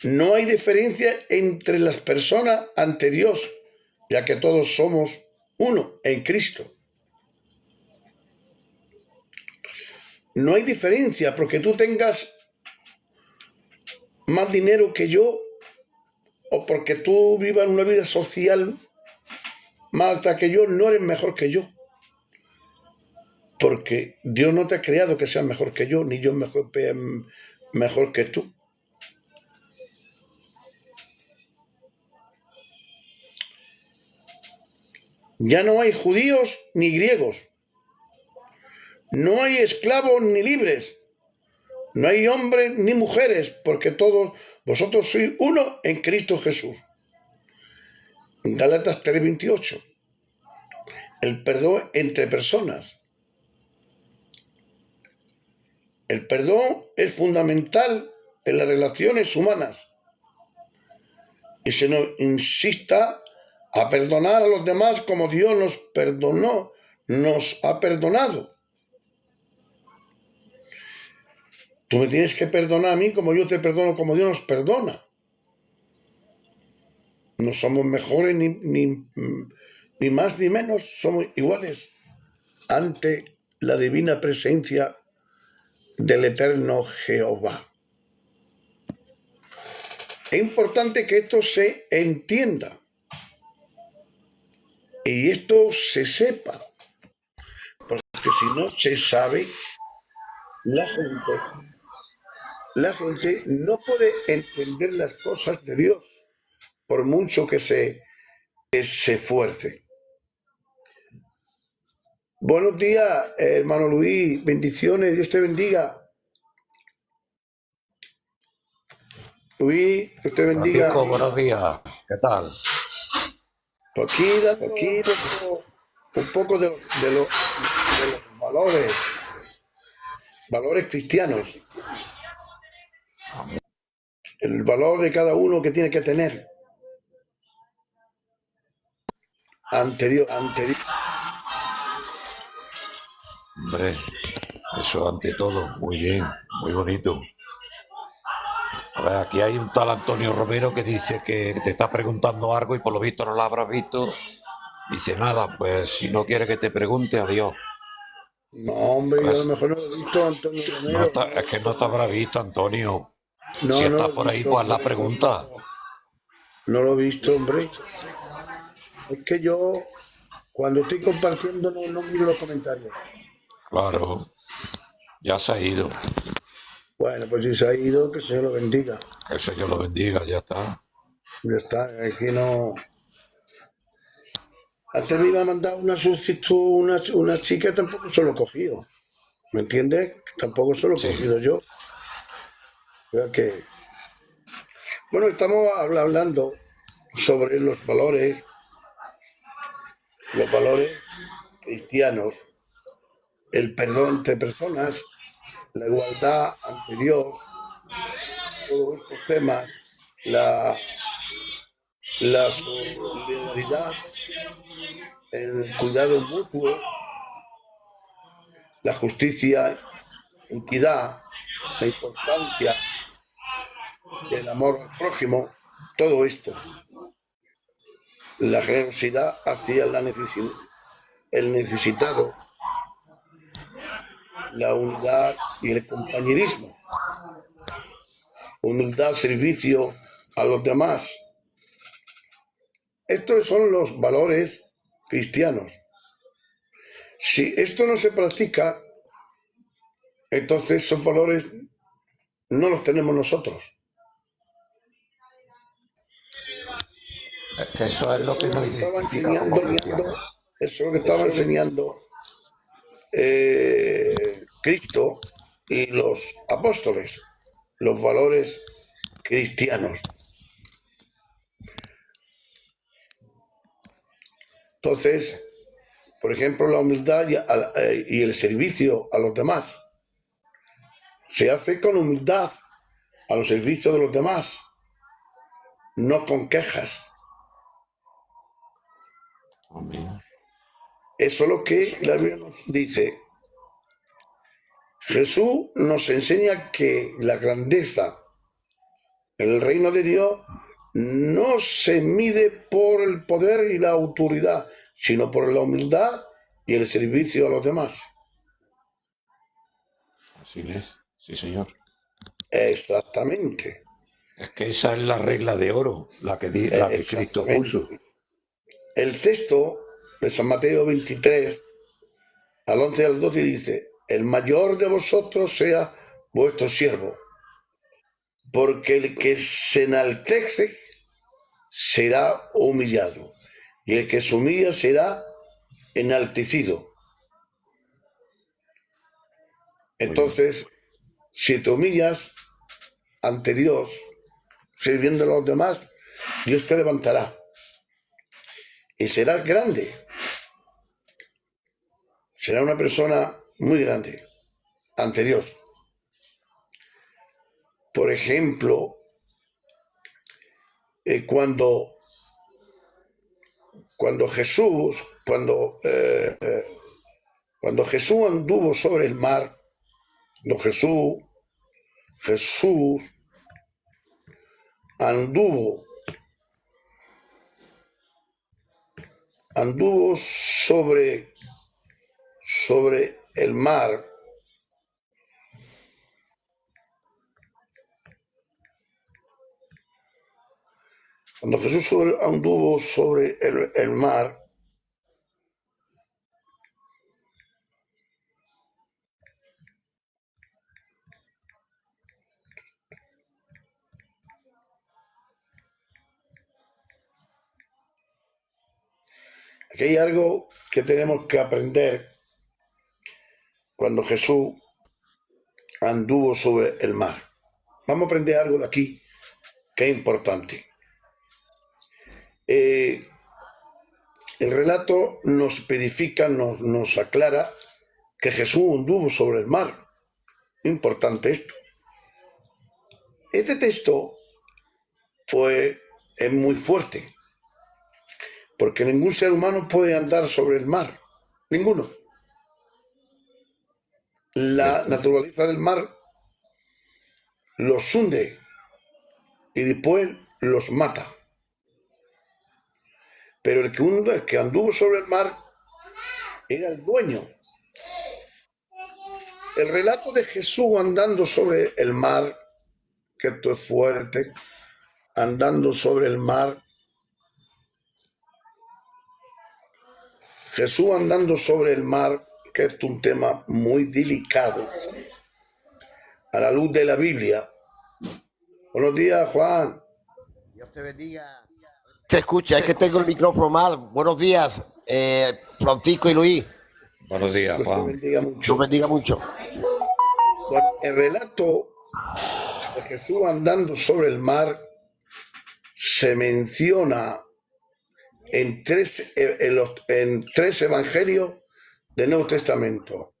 S1: No hay diferencia entre las personas ante Dios, ya que todos somos uno en Cristo. No hay diferencia porque tú tengas más dinero que yo, o porque tú vivas una vida social más alta que yo, no eres mejor que yo. Porque Dios no te ha creado que seas mejor que yo, ni yo mejor que tú. Ya no hay judíos ni griegos. No hay esclavos ni libres. No hay hombres ni mujeres, porque todos vosotros sois uno en Cristo Jesús. Gálatas 3:28. El perdón entre personas. El perdón es fundamental en las relaciones humanas. Y se nos insista a perdonar a los demás como Dios nos ha perdonado. Tú me tienes que perdonar a mí como yo te perdono, como Dios nos perdona. No somos mejores ni más ni menos, somos iguales ante la divina presencia del eterno Jehová. Es importante que esto se entienda y esto se sepa, porque si no se sabe, La gente, la gente no puede entender las cosas de Dios por mucho que se esfuerce. Buenos días, hermano Luis. Bendiciones. Dios te bendiga. Luis, Dios te bendiga.
S4: Francisco, buenos días. ¿Qué tal?
S1: Aquí dando un poco de los valores cristianos. El valor de cada uno que tiene que tener ante Dios.
S4: Hombre, eso ante todo, muy bien, muy bonito. A ver, aquí hay un tal Antonio Romero que dice que te está preguntando algo y por lo visto no lo habrás visto. Dice, nada, pues si no quiere que te pregunte, adiós.
S1: No, hombre, yo a
S4: Pues,
S1: lo mejor no lo he visto, Antonio Romero.
S4: es que no te habrá visto, Antonio.
S1: No,
S4: Si
S1: no
S4: estás
S1: lo he
S4: por ahí,
S1: visto,
S4: pues haz la
S1: hombre,
S4: pregunta.
S1: No lo he visto, hombre. Es que yo, cuando estoy compartiendo, no miro los comentarios.
S4: Claro, ya se ha ido.
S1: Bueno, pues si se ha ido, que el Señor lo bendiga.
S4: Que el Señor lo bendiga, ya está.
S1: Ya está, aquí no. Antes me iba a mandar una solicitud, una chica, tampoco se lo he cogido. ¿Me entiendes? Tampoco se lo he
S4: Sí.
S1: cogido yo. O sea que. Bueno, estamos hablando sobre los valores cristianos, el perdón entre personas, la igualdad ante Dios, todos estos temas, la solidaridad, el cuidado mutuo, la justicia, equidad, la importancia del amor al prójimo, todo esto, la generosidad hacia el necesitado, la unidad y el compañerismo, humildad, servicio a los demás. Estos son los valores cristianos. Si esto no se practica, entonces esos valores no los tenemos nosotros.
S4: Es que eso es lo que nos
S1: estaba
S4: identifica como cristianos.
S1: Eso es lo que estaba enseñando Cristo y los apóstoles, los valores cristianos. Entonces, por ejemplo, la humildad y el servicio a los demás se hace con humildad a los servicios de los demás, no con quejas.
S4: Amén.
S1: Eso es lo que la Biblia nos dice. Jesús nos enseña que la grandeza en el reino de Dios no se mide por el poder y la autoridad, sino por la humildad y el servicio a los demás.
S4: Así es, sí señor.
S1: Exactamente.
S4: Es que esa es la regla de oro, la que Cristo puso.
S1: El texto de San Mateo 23, al 11 y al 12 dice: el mayor de vosotros sea vuestro siervo, porque el que se enaltece será humillado, y el que se humilla será enaltecido. Entonces, si te humillas ante Dios, sirviendo a los demás, Dios te levantará y serás grande. Será una persona muy grande ante Dios. Por ejemplo, cuando Jesús anduvo sobre el mar, Jesús anduvo sobre el mar. Cuando Jesús anduvo sobre el mar, Aquí hay algo que tenemos que aprender cuando Jesús anduvo sobre el mar. Vamos a aprender algo de aquí que es importante. El relato nos especifica, nos aclara que Jesús anduvo sobre el mar. Importante esto. Este texto, pues, es muy fuerte, porque ningún ser humano puede andar sobre el mar. Ninguno. La naturaleza del mar los hunde y después los mata. Pero el que anduvo sobre el mar era el dueño. El relato de Jesús andando sobre el mar, que esto es fuerte, andando sobre el mar. Jesús andando sobre el mar, que es un tema muy delicado a la luz de la Biblia. Buenos días, Juan.
S5: Dios te bendiga. Se escucha, es que tengo el micrófono mal. Buenos días, Francisco y Luis.
S4: Buenos días,
S1: Dios te
S4: Juan.
S1: bendiga mucho.
S5: Dios bendiga mucho.
S1: Bueno, el relato de Jesús andando sobre el mar se menciona en tres evangelios del Nuevo Testamento.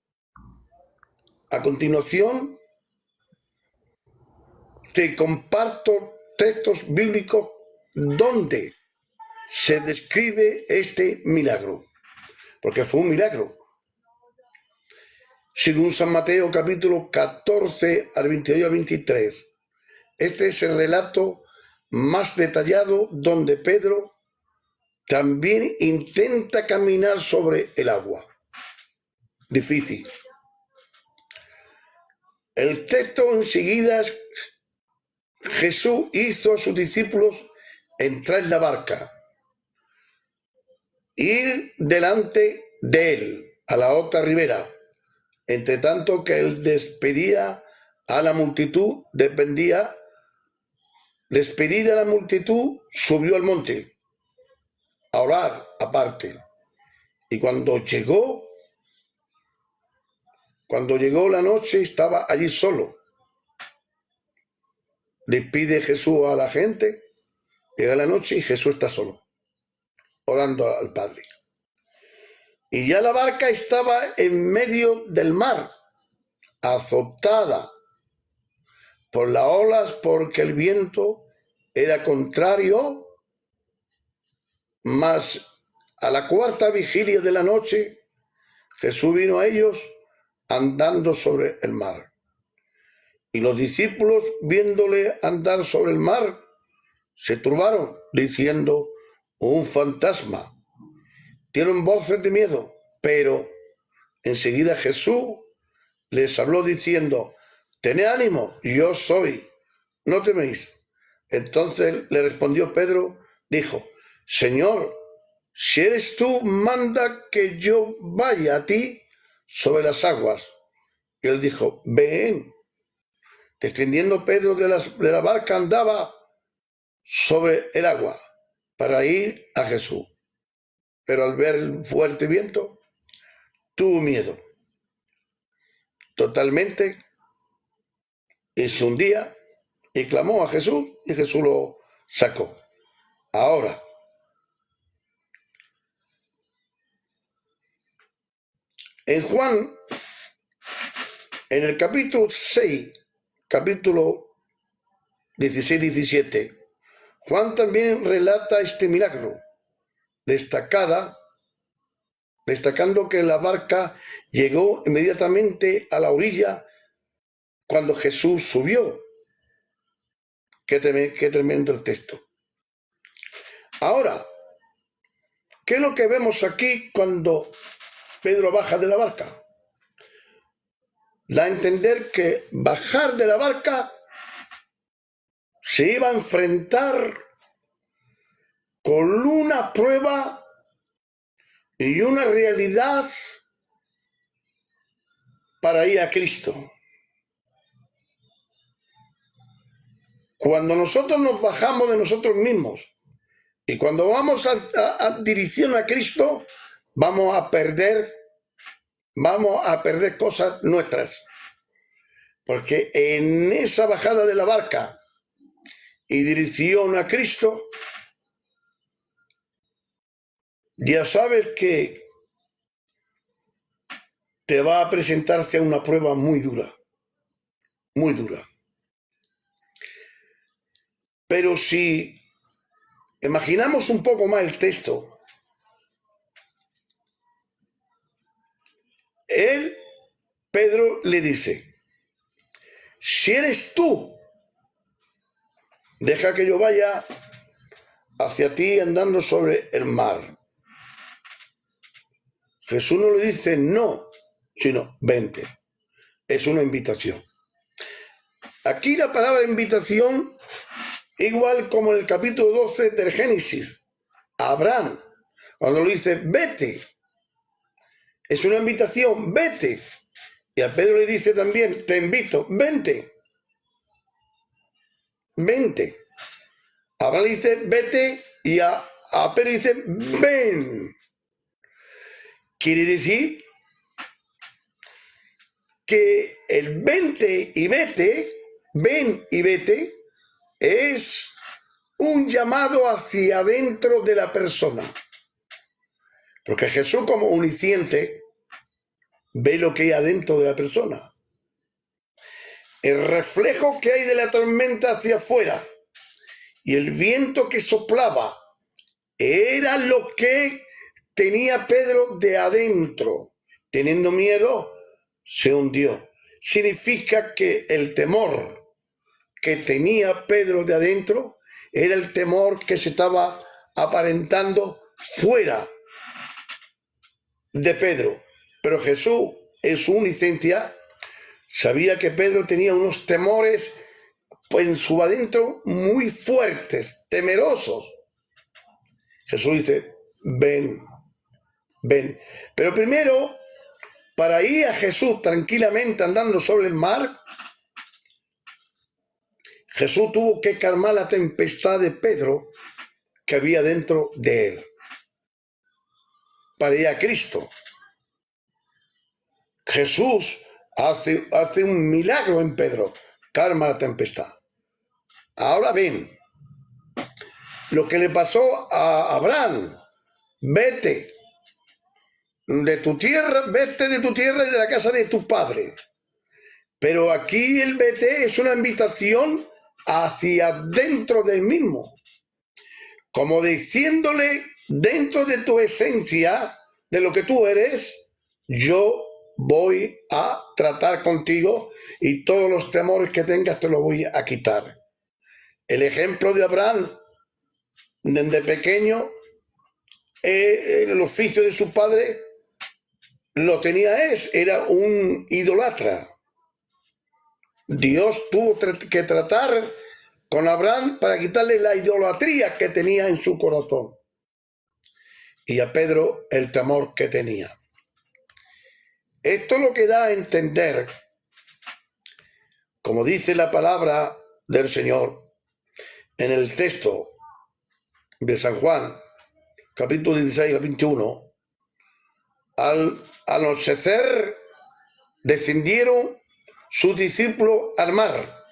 S1: A continuación, te comparto textos bíblicos donde se describe este milagro, porque fue un milagro. Según San Mateo capítulo 14 al 22 al 23, este es el relato más detallado donde Pedro también intenta caminar sobre el agua. Difícil. El texto enseguida, Jesús hizo a sus discípulos entrar en la barca, ir delante de él a la otra ribera, entre tanto que él despedía a la multitud, despedida a la multitud, subió al monte a orar aparte. Y cuando llegó la noche, estaba allí solo. Despide Jesús a la gente, llega la noche y Jesús está solo, orando al Padre. Y ya la barca estaba en medio del mar, azotada por las olas, porque el viento era contrario. Mas a la cuarta vigilia de la noche, Jesús vino a ellos andando sobre el mar. Y los discípulos, viéndole andar sobre el mar, se turbaron, diciendo: un fantasma. Dieron voces de miedo, pero enseguida Jesús les habló diciendo: tened ánimo, yo soy, no teméis. Entonces le respondió Pedro, dijo: Señor, si eres tú, manda que yo vaya a ti sobre las aguas. Y él dijo: ven. Descendiendo Pedro de la barca, andaba sobre el agua para ir a Jesús. Pero al ver el fuerte viento, tuvo miedo totalmente y se hundía, y clamó a Jesús, y Jesús lo sacó. Ahora, en Juan, en el capítulo 6, capítulo 16-17, Juan también relata este milagro, destacando que la barca llegó inmediatamente a la orilla cuando Jesús subió. Qué tremendo el texto. Ahora, ¿qué es lo que vemos aquí cuando Pedro baja de la barca? Da a entender que bajar de la barca se iba a enfrentar con una prueba y una realidad para ir a Cristo. Cuando nosotros nos bajamos de nosotros mismos Y cuando vamos a dirección a Cristo, vamos a perder cosas nuestras. Porque en esa bajada de la barca y dirección a Cristo, ya sabes que te va a presentarse a una prueba muy dura, muy dura. Pero si imaginamos un poco más el texto, Pedro le dice, si eres tú, deja que yo vaya hacia ti andando sobre el mar. Jesús no le dice no, sino vente. Es una invitación. Aquí la palabra invitación, igual como en el capítulo 12 del Génesis, a Abraham, cuando le dice vete, es una invitación, vete. Y a Pedro le dice también, te invito, vente. Vente. A Abraham le dice vete y a Pedro le dice ven. Quiere decir que el vente y vete, ven y vete, es un llamado hacia adentro de la persona. Porque Jesús, como omnisciente, ve lo que hay adentro de la persona. El reflejo que hay de la tormenta hacia afuera y el viento que soplaba era lo que tenía Pedro de adentro. Teniendo miedo, se hundió. Significa que el temor que tenía Pedro de adentro era el temor que se estaba aparentando fuera de Pedro. Pero Jesús, en su omnisciencia, sabía que Pedro tenía unos temores en su adentro muy fuertes, temerosos. Jesús dice, ven, ven. Pero primero, para ir a Jesús tranquilamente andando sobre el mar, Jesús tuvo que calmar la tempestad de Pedro que había dentro de él. Para ir a Cristo. Jesús hace un milagro en Pedro, calma la tempestad. Ahora ven, lo que le pasó a Abraham, vete de tu tierra, vete de tu tierra y de la casa de tu padre. Pero aquí el vete es una invitación hacia dentro del mismo, como diciéndole dentro de tu esencia, de lo que tú eres, yo voy a tratar contigo y todos los temores que tengas te los voy a quitar. El ejemplo de Abraham, desde pequeño, el oficio de su padre lo tenía era un idólatra. Dios tuvo que tratar con Abraham para quitarle la idolatría que tenía en su corazón. Y a Pedro el temor que tenía. Esto es lo que da a entender, como dice la palabra del Señor en el texto de San Juan, capítulo 16 al 21, al anochecer descendieron sus discípulos al mar.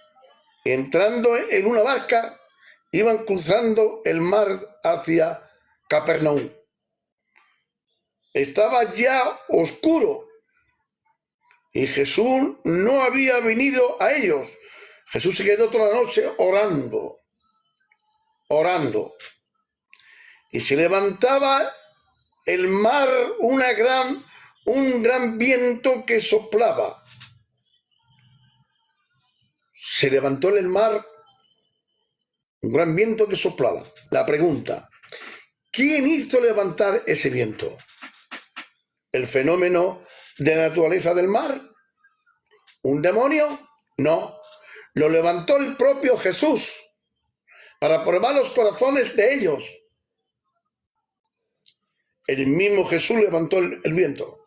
S1: Entrando en una barca, iban cruzando el mar hacia Capernaum. Estaba ya oscuro y Jesús no había venido a ellos. Jesús se quedó toda la noche orando. Y se levantaba el mar un gran viento que soplaba. Se levantó en el mar un gran viento que soplaba. La pregunta, ¿quién hizo levantar ese viento? ¿El fenómeno de la naturaleza del mar? ¿Un demonio? No. Lo levantó el propio Jesús para probar los corazones de ellos. El mismo Jesús levantó el viento.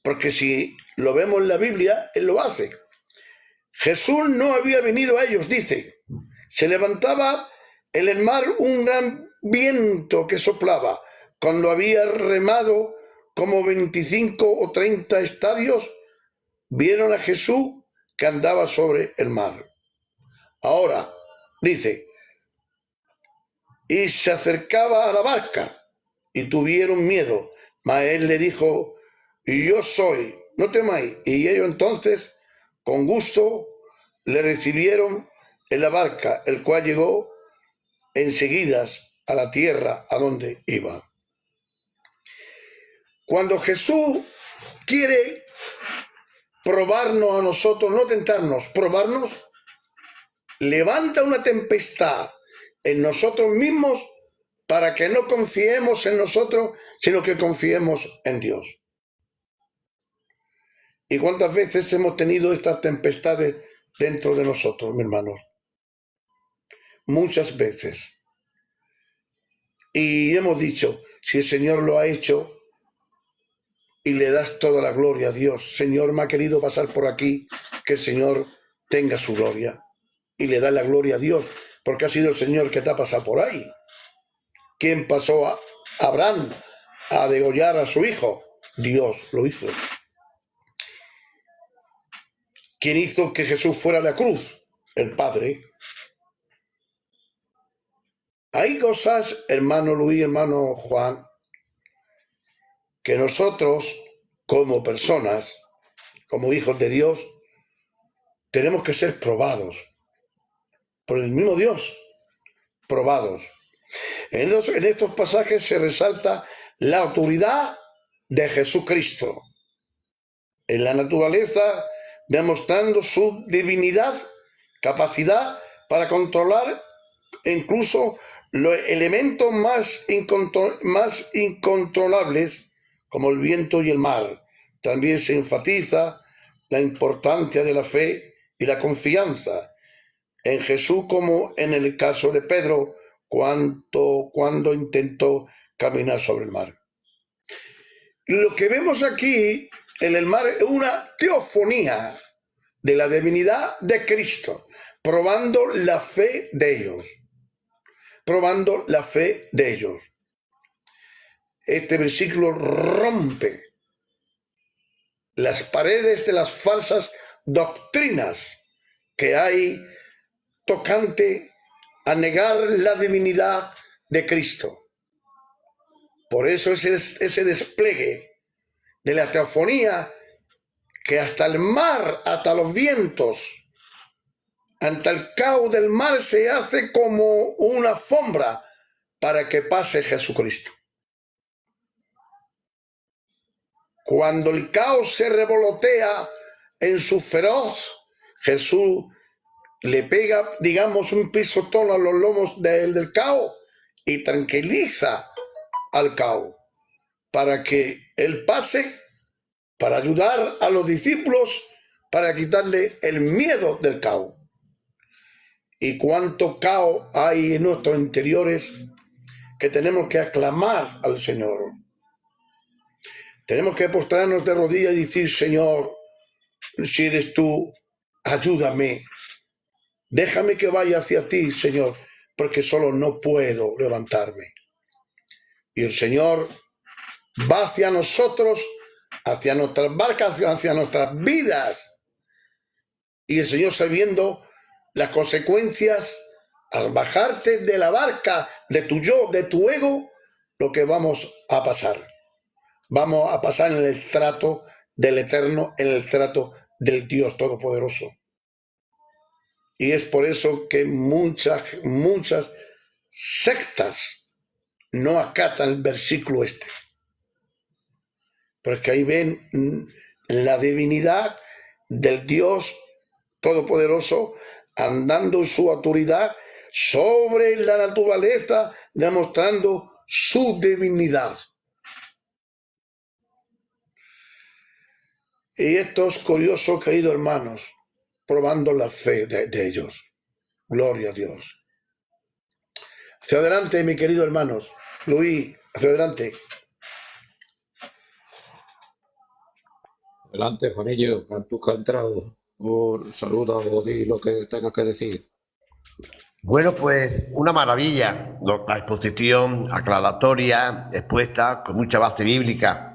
S1: Porque si lo vemos en la Biblia, Él lo hace. Jesús no había venido a ellos, dice. Se levantaba en el mar un gran viento que soplaba. Cuando había remado como 25 o 30 estadios, vieron a Jesús que andaba sobre el mar. Ahora, dice, y se acercaba a la barca y tuvieron miedo, mas él le dijo, yo soy, no temáis. Y ellos entonces, con gusto, le recibieron en la barca, el cual llegó enseguida a la tierra a donde iba. Cuando Jesús quiere probarnos a nosotros, no tentarnos, probarnos, levanta una tempestad en nosotros mismos para que no confiemos en nosotros, sino que confiemos en Dios. ¿Y cuántas veces hemos tenido estas tempestades dentro de nosotros, mis hermanos? Muchas veces. Y hemos dicho, si el Señor lo ha hecho, y le das toda la gloria a Dios. Señor, me ha querido pasar por aquí, que el Señor tenga su gloria. Y le da la gloria a Dios, porque ha sido el Señor que te ha pasado por ahí. ¿Quién pasó a Abraham a degollar a su hijo? Dios lo hizo. ¿Quién hizo que Jesús fuera a la cruz? El Padre. Hay cosas, hermano Luis, hermano Juan, que nosotros, como personas, como hijos de Dios, tenemos que ser probados por el mismo Dios, probados. En estos pasajes se resalta la autoridad de Jesucristo en la naturaleza, demostrando su divinidad, capacidad para controlar incluso los elementos más incontrolables, como el viento y el mar. También se enfatiza la importancia de la fe y la confianza en Jesús, como en el caso de Pedro, cuando intentó caminar sobre el mar. Lo que vemos aquí en el mar es una teofonía de la divinidad de Cristo, probando la fe de ellos. Probando la fe de ellos. Este versículo rompe las paredes de las falsas doctrinas que hay tocante a negar la divinidad de Cristo. Por eso ese despliegue de la teofonía, que hasta el mar, hasta los vientos, hasta el caos del mar se hace como una alfombra para que pase Jesucristo. Cuando el caos se revolotea en su feroz, Jesús le pega, digamos, un pisotón a los lomos del caos y tranquiliza al caos para que él pase, para ayudar a los discípulos, para quitarle el miedo del caos. Y cuánto caos hay en nuestros interiores que tenemos que aclamar al Señor. Tenemos que postrarnos de rodillas y decir, Señor, si eres tú, ayúdame. Déjame que vaya hacia ti, Señor, porque solo no puedo levantarme. Y el Señor va hacia nosotros, hacia nuestras barcas, hacia nuestras vidas. Y el Señor, sabiendo las consecuencias al bajarte de la barca, de tu yo, de tu ego, lo que vamos a pasar. Vamos a pasar en el trato del Eterno, en el trato del Dios Todopoderoso. Y es por eso que muchas sectas no acatan el versículo este. Porque ahí ven la divinidad del Dios Todopoderoso andando en su autoridad sobre la naturaleza, demostrando su divinidad. Y esto es curioso, queridos hermanos, probando la fe de ellos. Gloria a Dios. Hacia adelante, mis queridos hermanos. Luis, hacia adelante.
S4: Adelante, Juanillo, tú que has entrado. Saluda o di lo que tengas que decir.
S5: Bueno, pues una maravilla. La exposición aclaratoria, expuesta, con mucha base bíblica.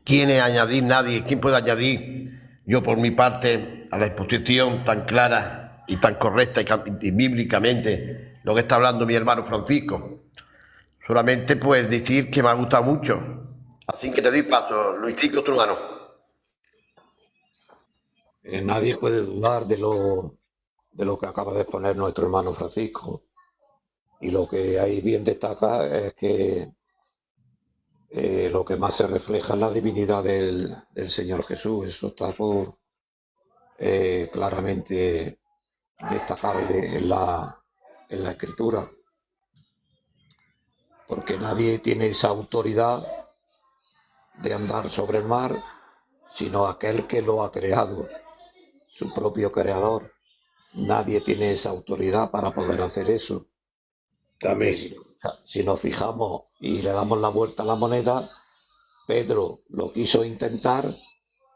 S5: ¿Quién añadir? Nadie. ¿Quién puede añadir? Yo, por mi parte, a la exposición tan clara y tan correcta y bíblicamente lo que está hablando mi hermano Francisco. Solamente, pues, decir que me ha gustado mucho. Así que te doy paso, Luisito, tu hermano.
S4: Nadie puede dudar de lo que acaba de exponer nuestro hermano Francisco. Y lo que ahí bien destaca es que lo que más se refleja es la divinidad del Señor Jesús. Eso está claramente destacable en la Escritura, porque nadie tiene esa autoridad de andar sobre el mar, sino aquel que lo ha creado, su propio creador. Nadie tiene esa autoridad para poder hacer eso. Porque
S1: Amén.
S4: si nos fijamos y le damos la vuelta a la moneda, Pedro lo quiso intentar,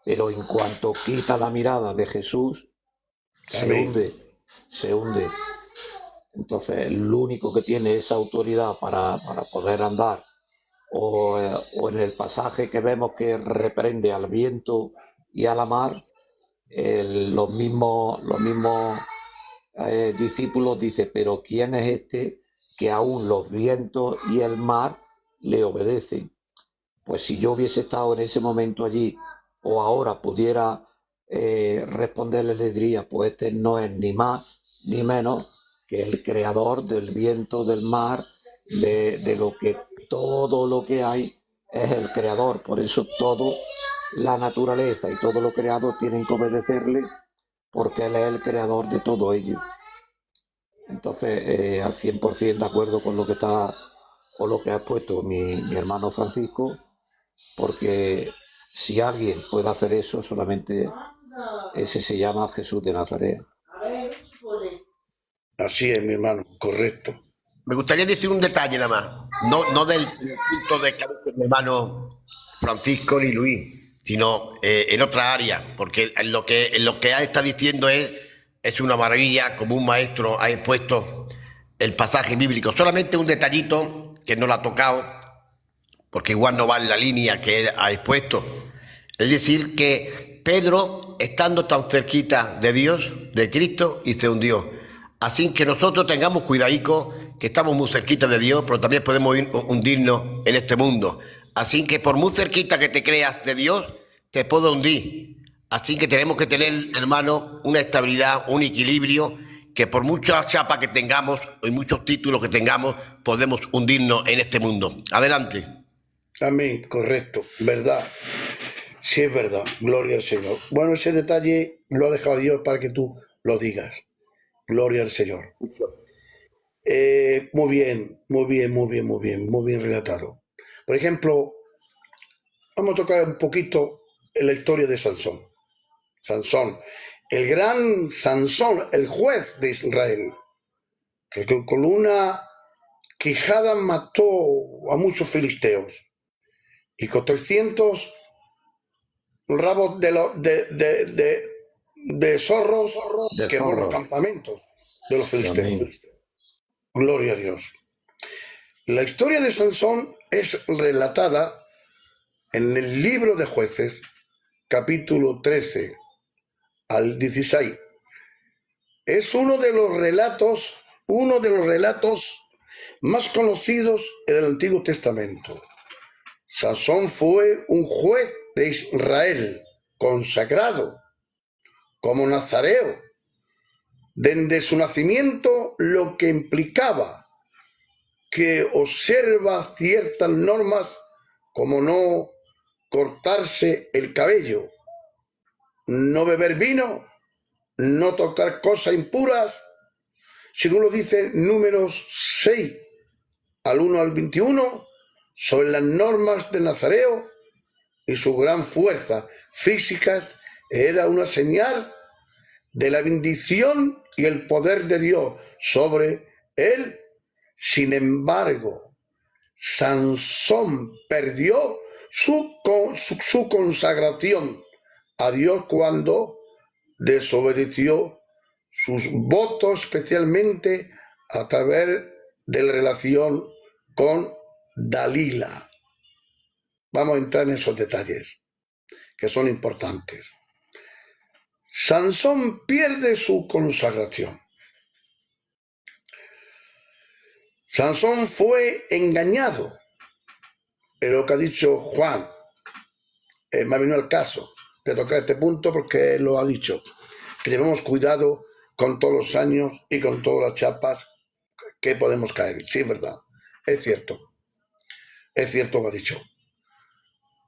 S4: pero en cuanto quita la mirada de Jesús, se
S1: Amén.
S4: hunde, se hunde. Entonces, el único que tiene esa autoridad para poder andar, o en el pasaje que vemos que reprende al viento y a la mar, los mismos discípulos dicen, pero ¿quién es este que aún los vientos y el mar le obedecen? Pues si yo hubiese estado en ese momento allí o ahora pudiera responderle, le diría, pues este no es ni más ni menos que el creador del viento, del mar, de lo que todo lo que hay es el creador. Por eso todo la naturaleza y todo lo creado tienen que obedecerle porque él es el creador de todo ello. Entonces, al 100% de acuerdo con lo que está o lo que ha expuesto mi hermano Francisco, porque si alguien puede hacer eso, solamente ese se llama Jesús de Nazaret.
S1: Así es, mi hermano, correcto.
S5: Me gustaría decir un detalle nada más, no del punto de que mi hermano Francisco ni Luis, sino en otra área, porque en lo que está diciendo es una maravilla, como un maestro ha expuesto el pasaje bíblico. Solamente un detallito que no lo ha tocado, porque igual no va en la línea que él ha expuesto. Es decir, que Pedro, estando tan cerquita de Dios, de Cristo, y se hundió. Así que nosotros tengamos cuidadico, que estamos muy cerquita de Dios, pero también podemos hundirnos en este mundo. Así que por muy cerquita que te creas de Dios, te puedo hundir. Así que tenemos que tener, hermano, una estabilidad, un equilibrio, que por mucha chapa que tengamos y muchos títulos que tengamos, podemos hundirnos en este mundo. Adelante.
S1: Amén, correcto, verdad. Sí, es verdad, gloria al Señor. Bueno, ese detalle lo ha dejado Dios para que tú lo digas. Gloria al Señor. Muy bien, muy bien, muy bien, muy bien, muy bien relatado. Por ejemplo, vamos a tocar un poquito en la historia de Sansón. Sansón, el gran Sansón, el juez de Israel, que con una quijada mató a muchos filisteos y con 300 rabos de zorros
S4: De
S1: quemó los
S4: zorros.
S1: campamentos de los filisteos.
S4: Amén.
S1: Gloria a Dios. La historia de Sansón es relatada en el libro de Jueces, capítulo 13 al 16. Es uno de los relatos más conocidos en el Antiguo Testamento. Sansón fue un juez de Israel consagrado como nazareo desde su nacimiento, lo que implicaba que observa ciertas normas como no cortarse el cabello, no beber vino, no tocar cosas impuras, según lo dice Números 6 al 1 al 21, sobre las normas de Nazareo y su gran fuerza física era una señal de la bendición y el poder de Dios sobre él. Sin embargo, Sansón perdió su consagración a Dios cuando desobedeció sus votos, especialmente a través de la relación con Dalila. Vamos a entrar en esos detalles, que son importantes. Sansón pierde su consagración. Sansón fue engañado. Es lo que ha dicho Juan. Me ha venido al caso de tocar este punto porque lo ha dicho. Que llevemos cuidado con todos los años y con todas las chapas que podemos caer. Sí, es verdad. Es cierto. Es cierto lo que ha dicho.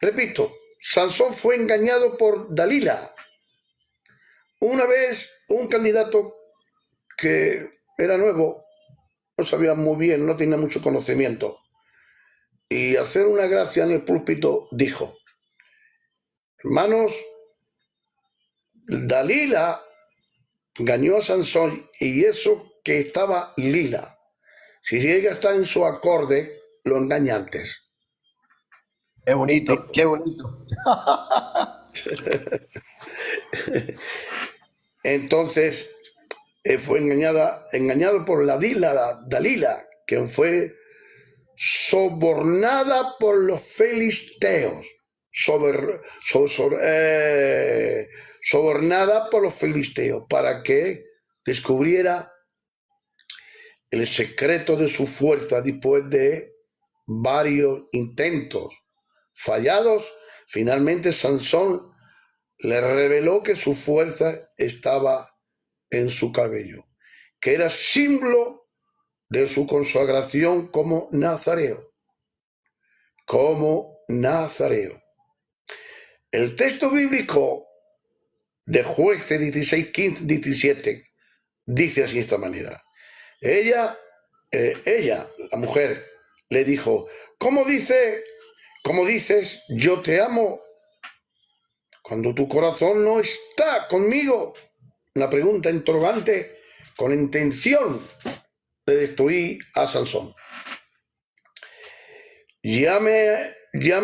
S1: Repito, Sansón fue engañado por Dalila. Una vez un candidato que era nuevo, no sabía muy bien, no tenía mucho conocimiento, y al hacer una gracia en el púlpito dijo: hermanos, Dalila engañó a Sansón y eso que estaba lila. Si llega a estar en su acorde, lo engaña antes.
S5: Qué bonito, qué bonito.
S1: Entonces fue engañado por Dalila, quien fue sobornada por los filisteos. Sobornada por los filisteos para que descubriera el secreto de su fuerza después de varios intentos fallados. Finalmente Sansón le reveló que su fuerza estaba en su cabello, que era símbolo de su consagración como nazareo. Como nazareo. El texto bíblico de Jueces 16, 15, 17 dice así de esta manera. Ella, la mujer, le dijo: ¿Cómo dices, yo te amo, cuando tu corazón no está conmigo? Una pregunta interrogante con intención de destruir a Sansón. Ya me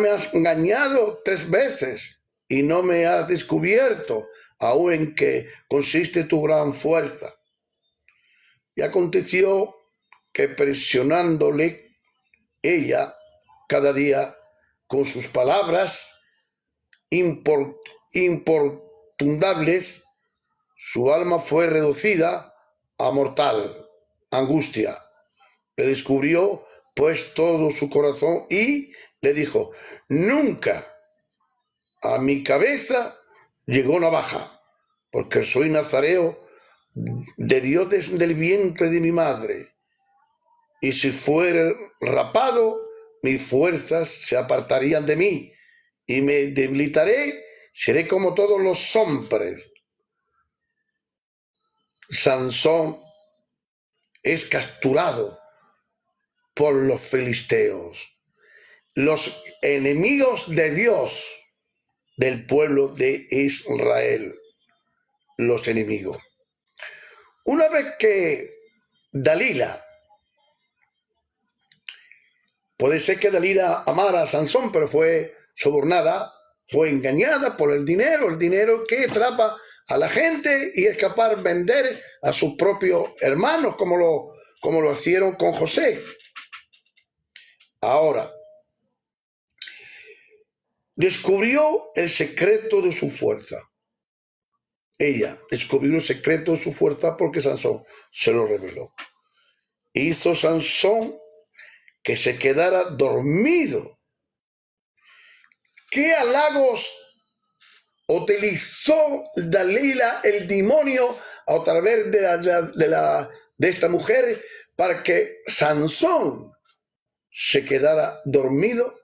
S1: has engañado 3 veces y no me has descubierto aún en qué consiste tu gran fuerza. Y aconteció que presionándole ella cada día con sus palabras importunables, su alma fue reducida a mortal angustia. Le descubrió pues todo su corazón y le dijo: nunca a mi cabeza llegó navaja, porque soy nazareo de Dios desde el vientre de mi madre. Y si fuere rapado, mis fuerzas se apartarían de mí y me debilitaré, seré como todos los hombres. Sansón es capturado por los filisteos, los enemigos de Dios del pueblo de Israel, los enemigos. Una vez que Dalila, puede ser que Dalila amara a Sansón, pero fue sobornada, fue engañada por el dinero que atrapa a la gente y es capaz de vender a sus propios hermanos, como lo hicieron con José. Ahora, descubrió el secreto de su fuerza. Ella descubrió el secreto de su fuerza porque Sansón se lo reveló. Hizo Sansón que se quedara dormido. ¿Qué halagos utilizó Dalila, el demonio, a través de esta mujer para que Sansón se quedara dormido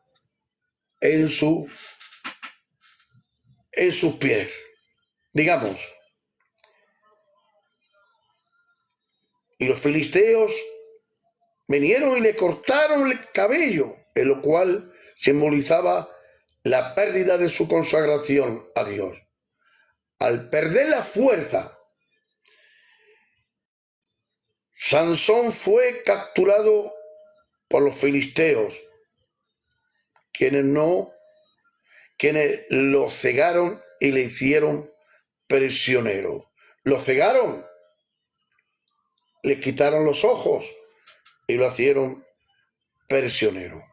S1: en sus pies? Digamos. Y los filisteos vinieron y le cortaron el cabello, en lo cual simbolizaba la pérdida de su consagración a Dios. Al perder la fuerza, Sansón fue capturado por los filisteos, quienes lo cegaron y le hicieron prisionero. Lo cegaron le quitaron los ojos y lo hicieron prisionero.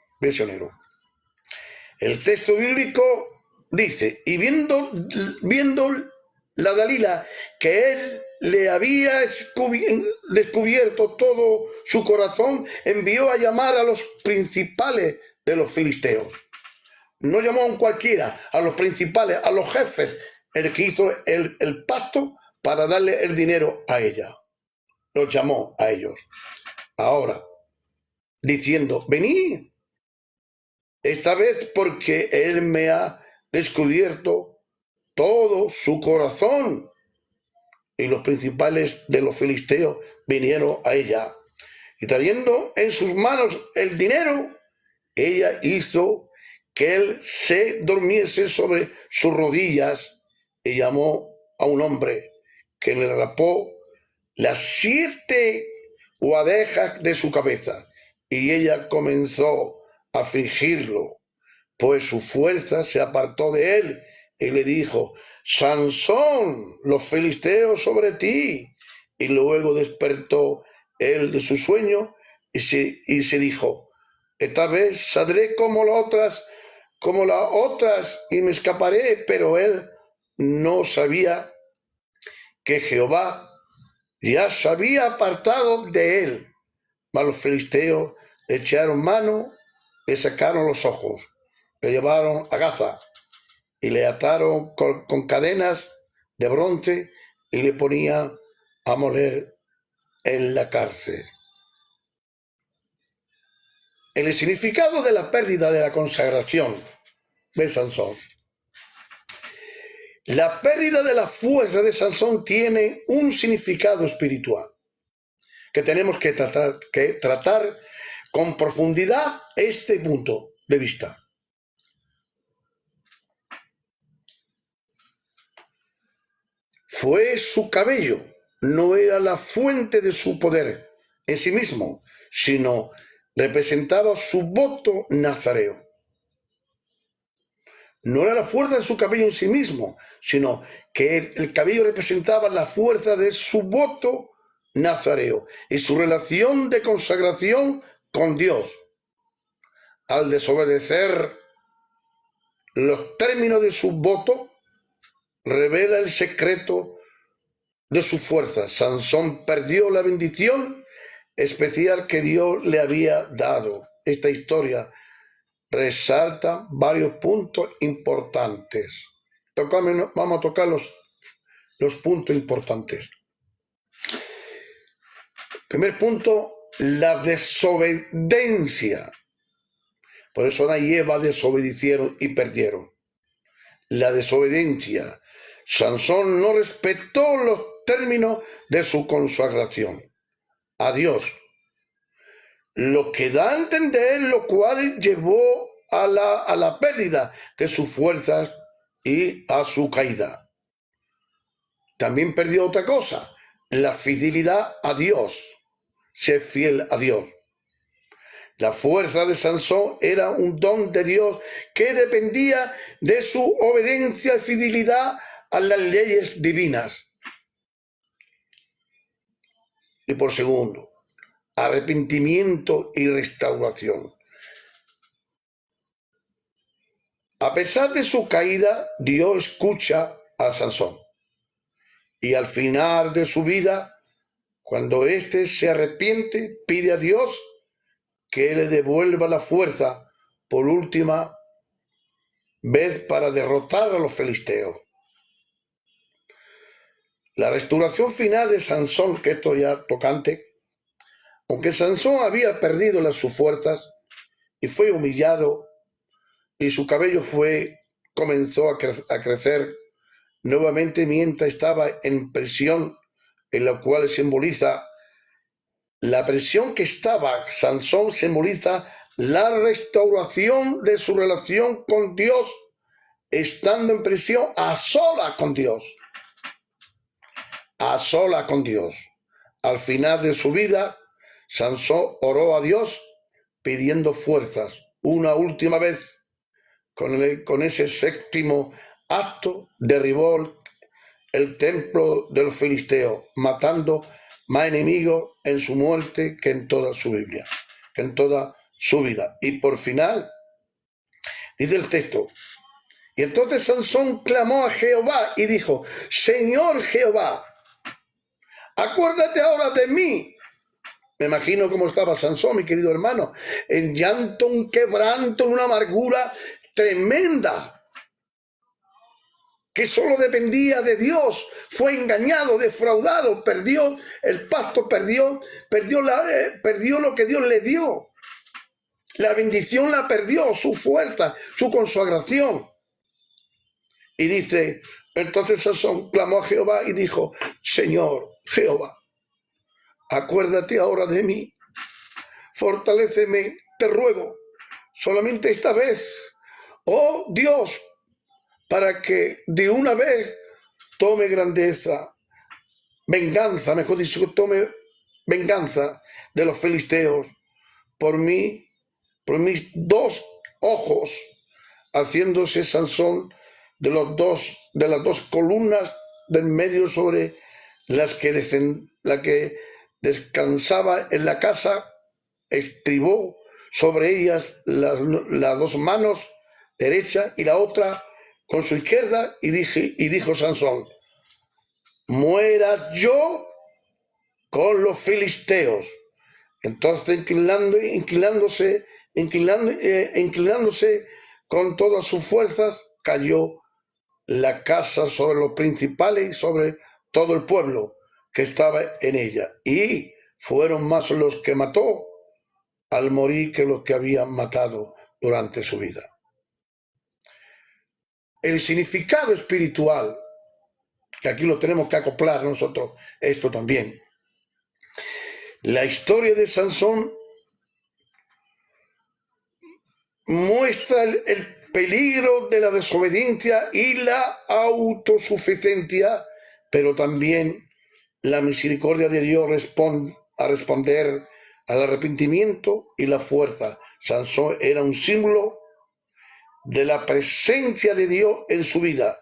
S1: El texto bíblico dice, y viendo la Dalila que él le había descubierto todo su corazón, envió a llamar a los principales de los filisteos. No llamó a un cualquiera, a los principales, a los jefes, el que hizo el pacto para darle el dinero a ella. Los llamó a ellos. Ahora, diciendo, venid, esta vez porque él me ha descubierto todo su corazón. Y los principales de los filisteos vinieron a ella. Y trayendo en sus manos el dinero, ella hizo que él se durmiese sobre sus rodillas y llamó a un hombre que le rapó las 7 guadejas de su cabeza. Y ella comenzó a fingirlo, pues su fuerza se apartó de él y le dijo, Sansón, los filisteos sobre ti. Y luego despertó él de su sueño y se dijo, esta vez saldré como las otras y me escaparé. Pero él no sabía que Jehová ya se había apartado de él. Mas los filisteos le echaron mano, le sacaron los ojos, le llevaron a Gaza y le ataron con cadenas de bronce y le ponían a moler en la cárcel. El significado de la pérdida de la consagración de Sansón. La pérdida de la fuerza de Sansón tiene un significado espiritual que tenemos que tratar con profundidad este punto de vista. Fue su cabello, no era la fuente de su poder en sí mismo, sino representaba su voto nazareo. No era la fuerza de su cabello en sí mismo, sino que el cabello representaba la fuerza de su voto nazareo y su relación de consagración con Dios. Al desobedecer los términos de su voto, revela el secreto de su fuerza. Sansón perdió la bendición especial que Dios le había dado. Esta historia resalta varios puntos importantes. Vamos a tocar los puntos importantes. Primer punto, la desobediencia. Por eso Adán y Eva desobedecieron y perdieron. La desobediencia. Sansón no respetó los términos de su consagración a Dios, lo que da a entender lo cual llevó a la pérdida de sus fuerzas y a su caída. También perdió otra cosa, la fidelidad a Dios, ser fiel a Dios. La fuerza de Sansón era un don de Dios que dependía de su obediencia y fidelidad a las leyes divinas. Y por segundo, arrepentimiento y restauración. A pesar de su caída, Dios escucha a Sansón. Y al final de su vida, cuando éste se arrepiente, pide a Dios que le devuelva la fuerza por última vez para derrotar a los filisteos. La restauración final de Sansón, que esto ya tocante, aunque Sansón había perdido sus fuerzas y fue humillado y su cabello comenzó a crecer nuevamente mientras estaba en prisión, en la cual simboliza la prisión que estaba. Sansón simboliza la restauración de su relación con Dios, estando en prisión a solas con Dios. A solas con Dios. Al final de su vida, Sansón oró a Dios pidiendo fuerzas. Una última vez, con ese séptimo acto, derribó el templo de los filisteos, matando más enemigos en su muerte que en toda su Biblia, que en toda su vida. Y por final, dice el texto, y entonces Sansón clamó a Jehová y dijo, Señor Jehová, acuérdate ahora de mí. Me imagino cómo estaba Sansón, mi querido hermano, en llanto, un quebranto, en una amargura tremenda, que solo dependía de Dios, fue engañado, defraudado, perdió el pacto, perdió lo que Dios le dio. La bendición la perdió, su fuerza, su consagración. Y dice, entonces Sansón clamó a Jehová y dijo, Señor Jehová, acuérdate ahora de mí, fortaléceme, te ruego, solamente esta vez, oh Dios, para que de una vez tome grandeza, venganza, mejor dicho, tome venganza de los filisteos por mí, por mis dos ojos, haciéndose Sansón de las dos columnas del medio sobre la que descansaba en la casa, estribó sobre ellas las dos manos derecha y la otra con su izquierda, y dijo Sansón, muera yo con los filisteos. Entonces inclinándose con todas sus fuerzas, cayó la casa sobre los principales y sobre todo el pueblo que estaba en ella, y fueron más los que mató al morir que los que habían matado durante su vida. El significado espiritual, que aquí lo tenemos que acoplar nosotros, esto también. La historia de Sansón muestra el peligro de la desobediencia y la autosuficiencia, pero también la misericordia de Dios a responder al arrepentimiento y la fuerza. Sansón era un símbolo de la presencia de Dios en su vida.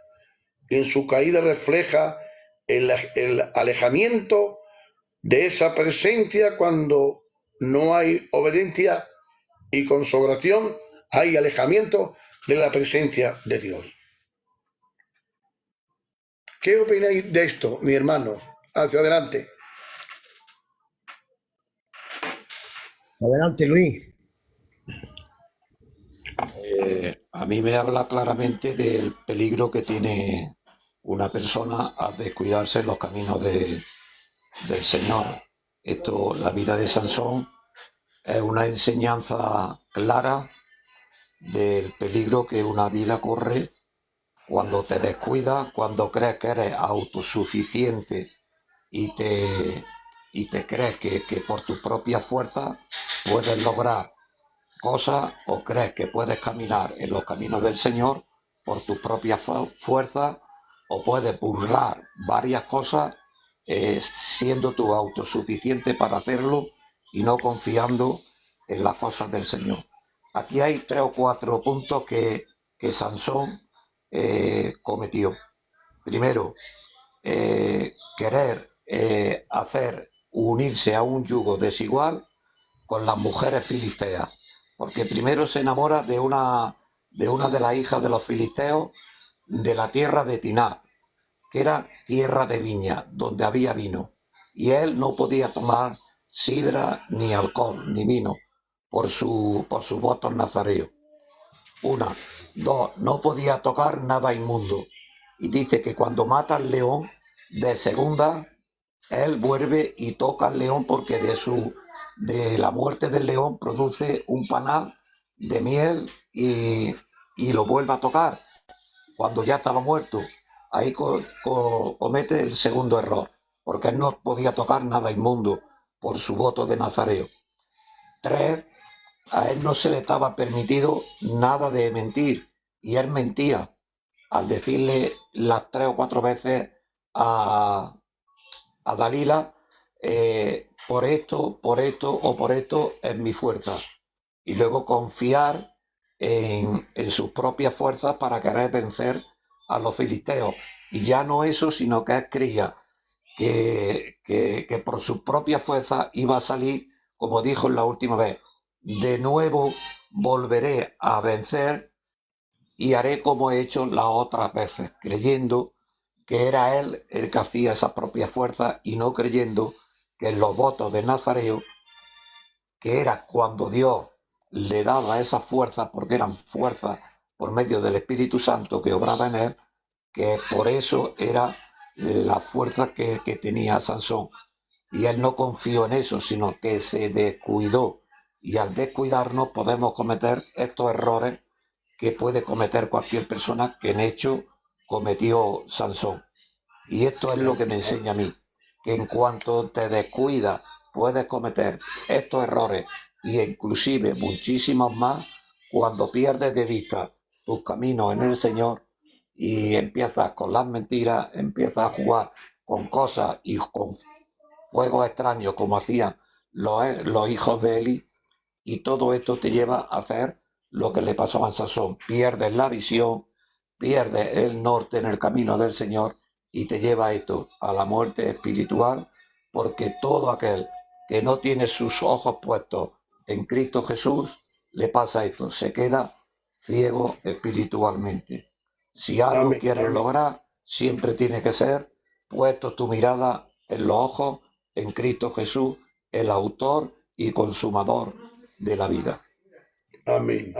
S1: En su caída refleja el alejamiento de esa presencia. Cuando no hay obediencia y consagración, hay alejamiento de la presencia de Dios. ¿Qué opináis de esto, mi hermano? Hacia adelante.
S5: Adelante, Luis.
S4: A mí me habla claramente del peligro que tiene una persona al descuidarse en los caminos del Señor. La vida de Sansón es una enseñanza clara del peligro que una vida corre cuando te descuidas, cuando crees que eres autosuficiente y te crees que por tus propias fuerzas puedes lograr cosas, o crees que puedes caminar en los caminos del Señor por tus propias fuerzas, o puedes burlar varias cosas siendo tú autosuficiente para hacerlo y no confiando en las cosas del Señor. Aquí hay 3 o 4 puntos que Sansón cometió. Primero, querer unirse a un yugo desigual con las mujeres filisteas, porque primero se enamora de una de las hijas de los filisteos de la tierra de Tinat, que era tierra de viña, donde había vino, y él no podía tomar sidra, ni alcohol, ni vino, por sus votos nazareos. 1. 2. No podía tocar nada inmundo. Y dice que cuando mata al león, de segunda, él vuelve y toca al león, porque de la muerte del león produce un panal de miel, y lo vuelve a tocar cuando ya estaba muerto. Ahí comete el segundo error, porque él no podía tocar nada inmundo por su voto de nazareo. 3. A él no se le estaba permitido nada de mentir, y él mentía al decirle las 3 o 4 veces a Dalila, por esto o por esto es mi fuerza, y luego confiar en sus propias fuerzas para querer vencer a los filisteos. Y ya no eso, sino que él creía que por su propia fuerza iba a salir, como dijo en la última vez, de nuevo volveré a vencer y haré como he hecho las otras veces, creyendo que era él el que hacía esa propia fuerza y no creyendo que en los votos de Nazareo, que era cuando Dios le daba esa fuerza, porque eran fuerzas por medio del Espíritu Santo que obraba en él, que por eso era la fuerza que tenía Sansón. Y él no confió en eso, sino que se descuidó. Y al descuidarnos podemos cometer estos errores que puede cometer cualquier persona, que en hecho cometió Sansón. Y esto es lo que me enseña a mí, que en cuanto te descuidas puedes cometer estos errores y inclusive muchísimos más cuando pierdes de vista tus caminos en el Señor y empiezas con las mentiras, empiezas a jugar con cosas y con fuegos extraños como hacían los hijos de Eli, y todo esto te lleva a hacer lo que le pasó a Sansón. Pierdes la visión, pierdes el norte en el camino del Señor y te lleva esto a la muerte espiritual, porque todo aquel que no tiene sus ojos puestos en Cristo Jesús, le pasa esto, se queda ciego espiritualmente. Si algo
S1: Amén.
S4: quieres lograr, siempre tiene que ser puesto tu mirada en los ojos en Cristo Jesús, el autor y consumador de la vida.
S1: Amén.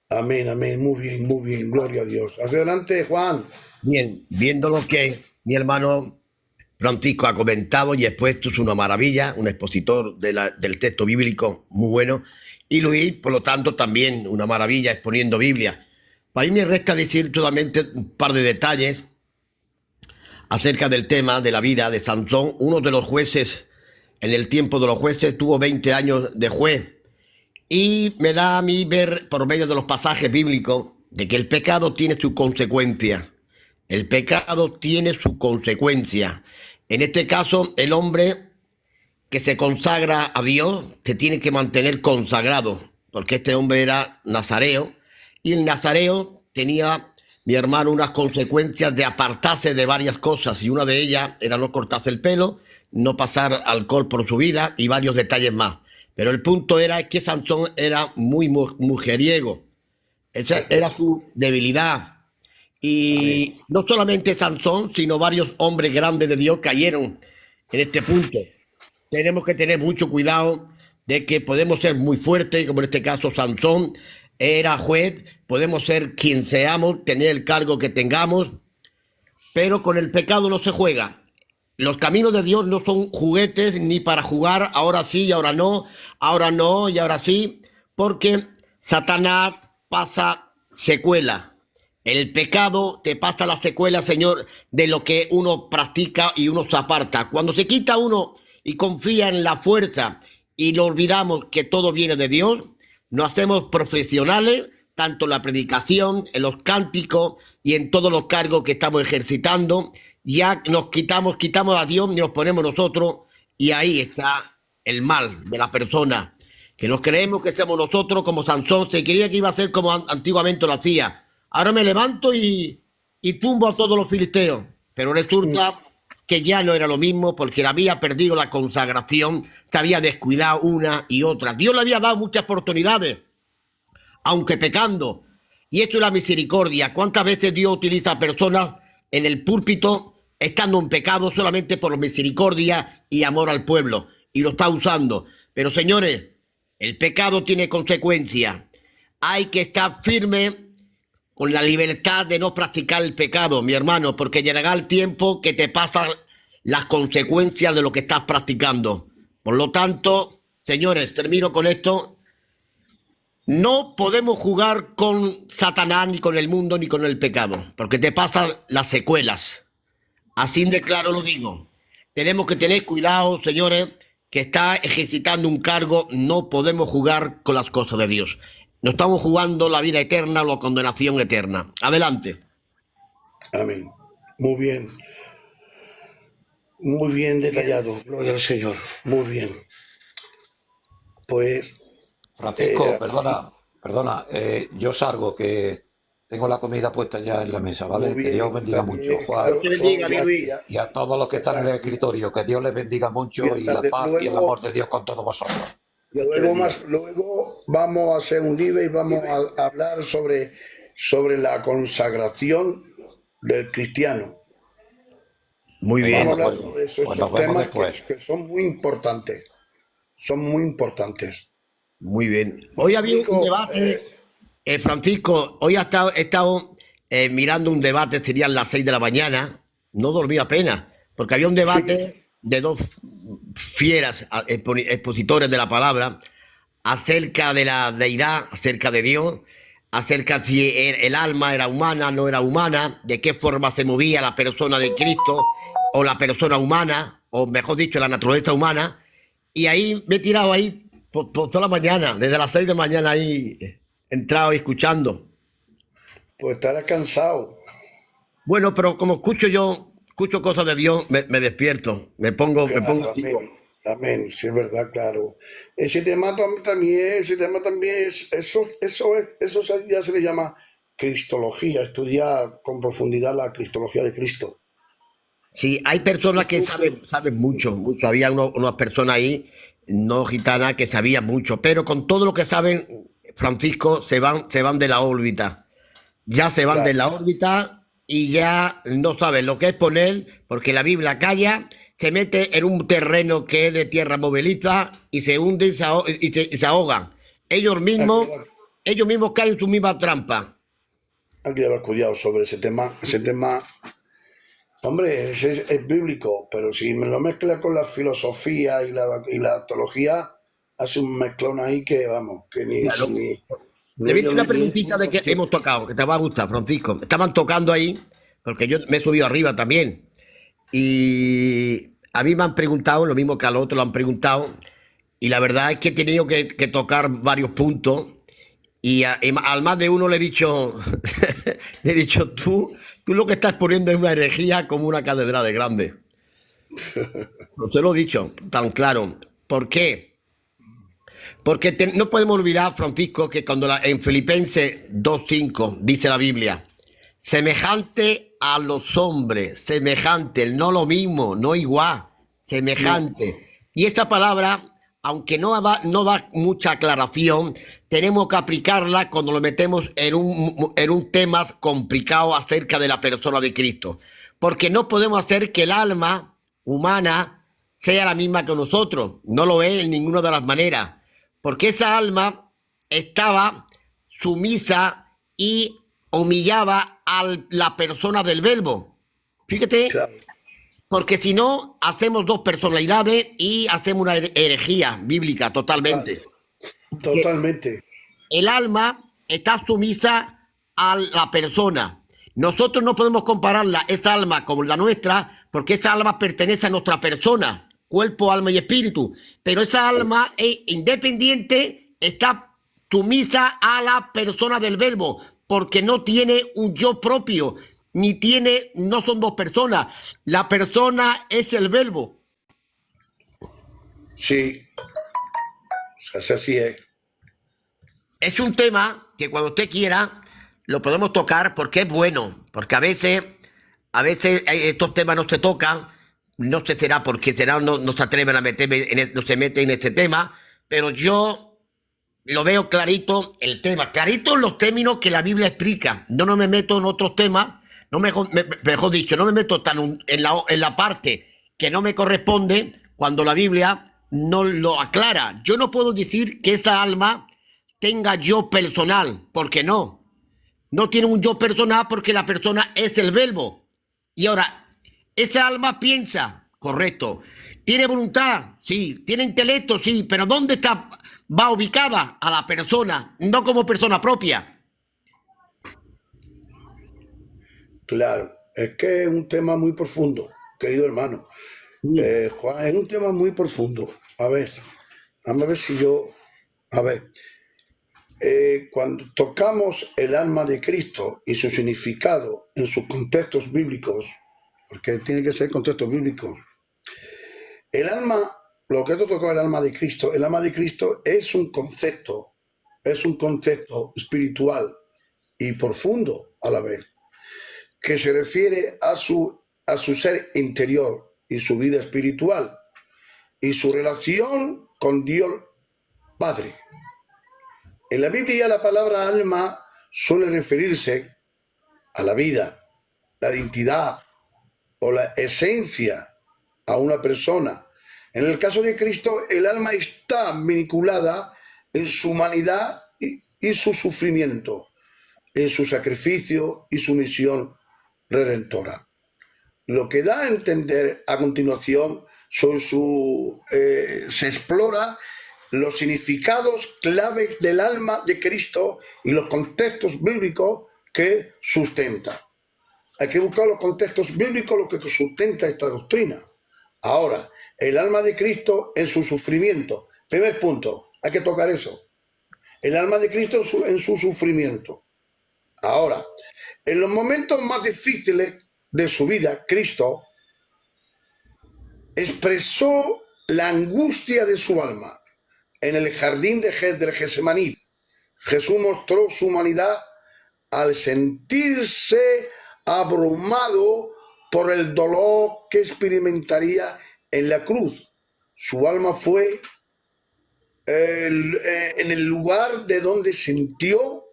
S1: Amén, amén. Muy bien. Gloria a Dios. Hacia adelante, Juan.
S5: Bien, viendo lo que mi hermano Francisco ha comentado y expuesto, es una maravilla, un expositor del texto bíblico muy bueno. Y Luis, por lo tanto, también una maravilla exponiendo Biblia. Para mí me resta decir solamente un par de detalles acerca del tema de la vida de Sansón. Uno de los jueces, en el tiempo de los jueces, tuvo 20 años de juez. Y me da a mí ver, por medio de los pasajes bíblicos, de que el pecado tiene su consecuencia. El pecado tiene su consecuencia. En este caso, el hombre que se consagra a Dios se tiene que mantener consagrado, porque este hombre era nazareo, y el nazareo tenía, mi hermano, unas consecuencias de apartarse de varias cosas, y una de ellas era no cortarse el pelo, no pasar alcohol por su vida y varios detalles más. Pero el punto era que Sansón era muy mujeriego. Esa era su debilidad. Y no solamente Sansón, sino varios hombres grandes de Dios cayeron en este punto. Tenemos que tener mucho cuidado de que podemos ser muy fuertes, como en este caso Sansón era juez, podemos ser quien seamos, tener el cargo que tengamos, pero con el pecado no se juega. Los caminos de Dios no son juguetes ni para jugar ahora sí y ahora no y ahora sí, porque Satanás pasa secuela. El pecado te pasa la secuela, Señor, de lo que uno practica y uno se aparta. Cuando se quita uno y confía en la fuerza y lo olvidamos que todo viene de Dios, nos hacemos profesionales, tanto en la predicación, en los cánticos y en todos los cargos que estamos ejercitando. Ya nos quitamos a Dios y nos ponemos nosotros, y ahí está el mal de la persona, que nos creemos que somos nosotros, como Sansón se creía que iba a ser como antiguamente lo hacía. Ahora me levanto y tumbo a todos los filisteos, pero resulta que ya no era lo mismo, porque había perdido la consagración, se había descuidado una y otra. Dios le había dado muchas oportunidades, aunque pecando, y esto es la misericordia. ¿Cuántas veces Dios utiliza a personas en el púlpito estando en pecado solamente por misericordia y amor al pueblo? Y lo está usando. Pero señores, el pecado tiene consecuencias. Hay que estar firme con la libertad de no practicar el pecado, mi hermano, porque llegará el tiempo que te pasan las consecuencias de lo que estás practicando. Por lo tanto, señores, termino con esto. No podemos jugar con Satanás, ni con el mundo, ni con el pecado, porque te pasan las secuelas. Así de claro lo digo. Tenemos que tener cuidado, señores, que está ejercitando un cargo. No podemos jugar con las cosas de Dios. No estamos jugando la vida eterna o la condenación eterna. Adelante.
S1: Amén. Muy bien. Muy bien detallado. Gloria al Señor. Muy bien. Pues...
S4: Francisco, perdona, yo salgo, que Tengo la comida puesta ya en la mesa,
S1: Muy
S4: ¿vale? Que Dios
S1: bien,
S4: bendiga mucho,
S1: también,
S4: Juan.
S1: claro,
S5: Dios te bendiga, mi
S1: ya,
S5: Luis.
S1: ya,
S4: Y a todos los que
S1: ya
S4: están en el
S1: está.
S4: escritorio, que Dios les bendiga mucho
S1: Ya
S4: y
S1: está.
S4: la paz y el
S1: Luego,
S4: amor de Dios con todos vosotros.
S5: Dios te bendiga.
S1: luego vamos a hacer un live y vamos a hablar sobre la consagración del cristiano.
S5: Muy
S4: Venga,
S5: bien.
S1: Vamos a
S4: de
S1: hablar
S4: acuerdo.
S1: sobre esos
S4: Pues nos vemos
S1: temas
S4: después.
S1: que son muy importantes. Son muy importantes.
S5: Muy bien. Hoy había un
S1: Francisco,
S5: debate, Francisco, hoy he estado mirando un debate, serían las 6 de la mañana, no dormí apenas, porque había un
S1: sí,
S5: debate de dos fieras expositores de la palabra acerca de la deidad, acerca de Dios, acerca si el alma era humana, no era humana, de qué forma se movía la persona de Cristo o la persona humana, o mejor dicho, la naturaleza humana. Y ahí me he tirado ahí por toda la mañana, desde las 6 de la mañana ahí, entrado y escuchando.
S1: pues estarás cansado.
S5: Bueno, pero como escucho cosas de Dios, me despierto, me pongo
S1: Claro,
S5: activo.
S1: amén. Amén, sí es verdad, claro. Ese tema también eso ya se le llama cristología, estudiar con profundidad la cristología de Cristo.
S5: Sí, hay personas que
S1: Jesús,
S5: saben mucho, mucho. Había unas personas ahí, no gitanas, que sabían mucho, pero con todo lo que saben, Francisco, se van de la órbita. Ya se van de
S1: claro,
S5: la órbita y ya no saben lo que es poner, porque la Biblia calla, se mete en un terreno que es de tierra movediza y se hunde y se ahogan. Ellos
S1: hay que
S5: mismos,
S1: llevar,
S5: ellos mismos caen en su misma trampa.
S1: hay que llevar cuidado sobre ese tema. Ese tema, hombre, es bíblico, pero si me lo mezcla con la filosofía y la teología, hace un mezclón ahí que, vamos, que
S5: Claro.
S1: ni
S5: Te voy a hacer
S1: ellos
S5: una
S1: ni
S5: preguntita de que hemos tocado, que te va a gustar, Francisco. Estaban tocando ahí, porque yo me he subido arriba también. Y a mí me han preguntado, lo mismo que al otro lo han preguntado, y la verdad es que he tenido que tocar varios puntos, y al más de uno le he dicho, le he dicho, tú lo que estás poniendo es una herejía como una catedral de grande. No te lo he dicho tan claro. ¿Por qué? Porque no podemos olvidar, Francisco, que cuando en Filipenses 2:5 dice la Biblia, semejante a los hombres, semejante, no lo mismo, no igual,
S1: no,
S5: semejante. Y esta palabra, aunque no da mucha aclaración, tenemos que aplicarla cuando lo metemos en un tema complicado acerca de la persona de Cristo. Porque no podemos hacer que el alma humana sea la misma que nosotros. No lo es en ninguna de las maneras. Porque esa alma estaba sumisa y humillaba a la persona del verbo. Fíjate,
S1: claro,
S5: porque si no, hacemos dos personalidades y hacemos una herejía bíblica
S1: claro,
S5: totalmente. Que
S1: totalmente.
S5: el alma está sumisa a la persona. Nosotros no podemos compararla, esa alma, como la nuestra, porque esa alma pertenece a nuestra persona, cuerpo, alma y espíritu. Pero esa alma es independiente, está sumisa a la persona del verbo, porque no tiene un yo propio, ni tiene, no son dos personas. La persona es el verbo.
S1: Sí, o sea, así es.
S5: Es un tema que cuando usted quiera lo podemos tocar porque es bueno, porque a veces estos temas no se tocan, no sé será porque será no se atreven a meterme, no se meten en este tema, pero yo lo veo clarito el tema, clarito los términos que la Biblia explica. No me meto en otros temas, no mejor dicho, no me meto tan en la parte que no me corresponde cuando la Biblia no lo aclara. Yo no puedo decir que esa alma tenga yo personal, porque no tiene un yo personal porque la persona es el verbo. Y ahora, esa alma piensa, correcto. ¿Tiene voluntad? Sí. ¿Tiene intelecto? Sí. Pero ¿dónde va ubicada a la persona? No como persona propia.
S1: Claro, es que es un tema muy profundo, querido hermano. Juan, es un tema muy profundo. A ver si yo... A ver, cuando tocamos el alma de Cristo y su significado en sus contextos bíblicos, porque tiene que ser contextos bíblicos, el alma, lo que esto tocó el alma de Cristo es un concepto espiritual y profundo a la vez, que se refiere a su ser interior y su vida espiritual y su relación con Dios Padre. En la Biblia la palabra alma suele referirse a la vida, la identidad o la esencia a una persona. En el caso de Cristo, el alma está vinculada en su humanidad y su sufrimiento, en su sacrificio y su misión redentora. Lo que da a entender a continuación se explora los significados claves del alma de Cristo y los contextos bíblicos que sustenta. Hay que buscar los contextos bíblicos, lo que sustenta esta doctrina. Ahora, el alma de Cristo en su sufrimiento. Primer punto, hay que tocar eso. El alma de Cristo en su sufrimiento. Ahora, en los momentos más difíciles de su vida, Cristo expresó la angustia de su alma. En el jardín del Getsemaní, Jesús mostró su humanidad al sentirse abrumado por el dolor que experimentaría en la cruz. Su alma fue en el lugar de donde sintió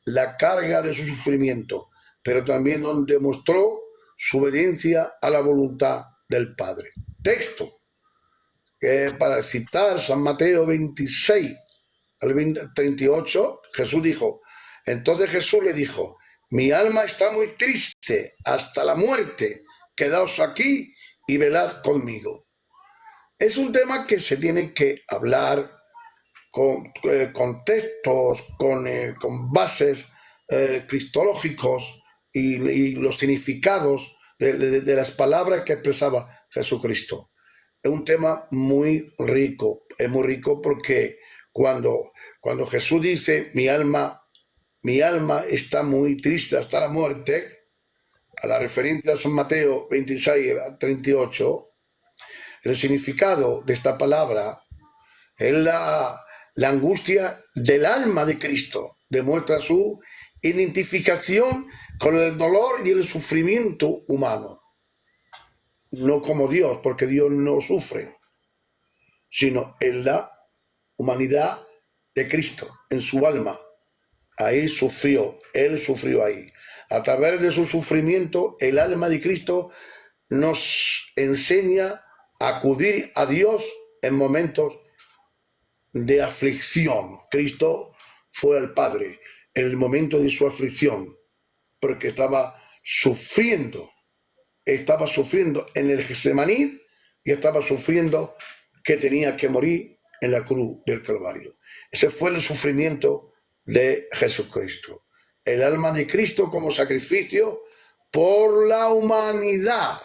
S1: la carga de su sufrimiento, pero también donde mostró su obediencia a la voluntad del Padre. Texto para citar San Mateo 26 al 38, Jesús dijo, entonces Jesús le dijo, mi alma está muy triste hasta la muerte, quedaos aquí y velad conmigo. Es un tema que se tiene que hablar con textos, con bases cristológicos y los significados de las palabras que expresaba Jesucristo. Es un tema muy rico, es muy rico porque cuando Jesús dice mi alma está muy triste hasta la muerte, a la referencia a San Mateo 26 a 38, el significado de esta palabra es la angustia del alma de Cristo, demuestra su identificación con el dolor y el sufrimiento humano. No como Dios, porque Dios no sufre, sino en la humanidad de Cristo, en su alma. Ahí sufrió, Él sufrió ahí. A través de su sufrimiento, el alma de Cristo nos enseña a acudir a Dios en momentos de aflicción. Cristo fue al Padre en el momento de su aflicción, porque estaba sufriendo en el Getsemaní y estaba sufriendo que tenía que morir en la cruz del Calvario. Ese fue el sufrimiento de Jesucristo. El alma de Cristo como sacrificio por la humanidad.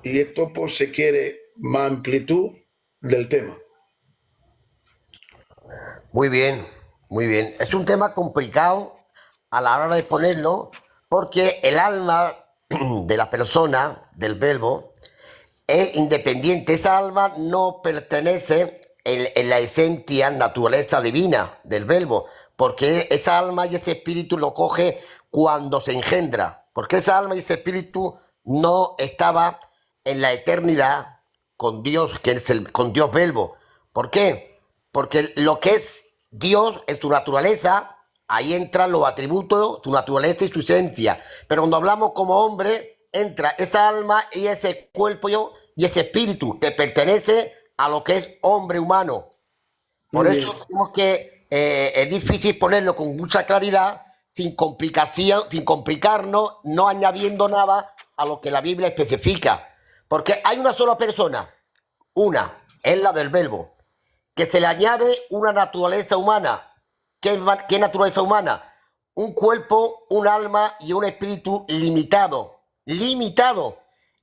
S1: Y esto pues se quiere más amplitud del tema.
S5: Muy bien, muy bien. Es un tema complicado a la hora de ponerlo porque el alma de la persona, del verbo, es independiente. Esa alma no pertenece en la esencia, naturaleza divina del verbo, porque esa alma y ese espíritu lo coge cuando se engendra, porque esa alma y ese espíritu no estaba en la eternidad con Dios, con Dios verbo. ¿Por qué? Porque lo que es Dios en su naturaleza, ahí entran los atributos, su naturaleza y su esencia. Pero cuando hablamos como hombre, entra esa alma y ese cuerpo y ese espíritu que pertenece a lo que es hombre humano. Por eso tenemos que es difícil ponerlo con mucha claridad, sin complicación, sin complicarnos, no añadiendo nada a lo que la Biblia especifica. Porque hay una sola persona, una, es la del verbo, que se le añade una naturaleza humana. ¿Qué naturaleza humana? Un cuerpo, un alma y un espíritu limitado. Limitado.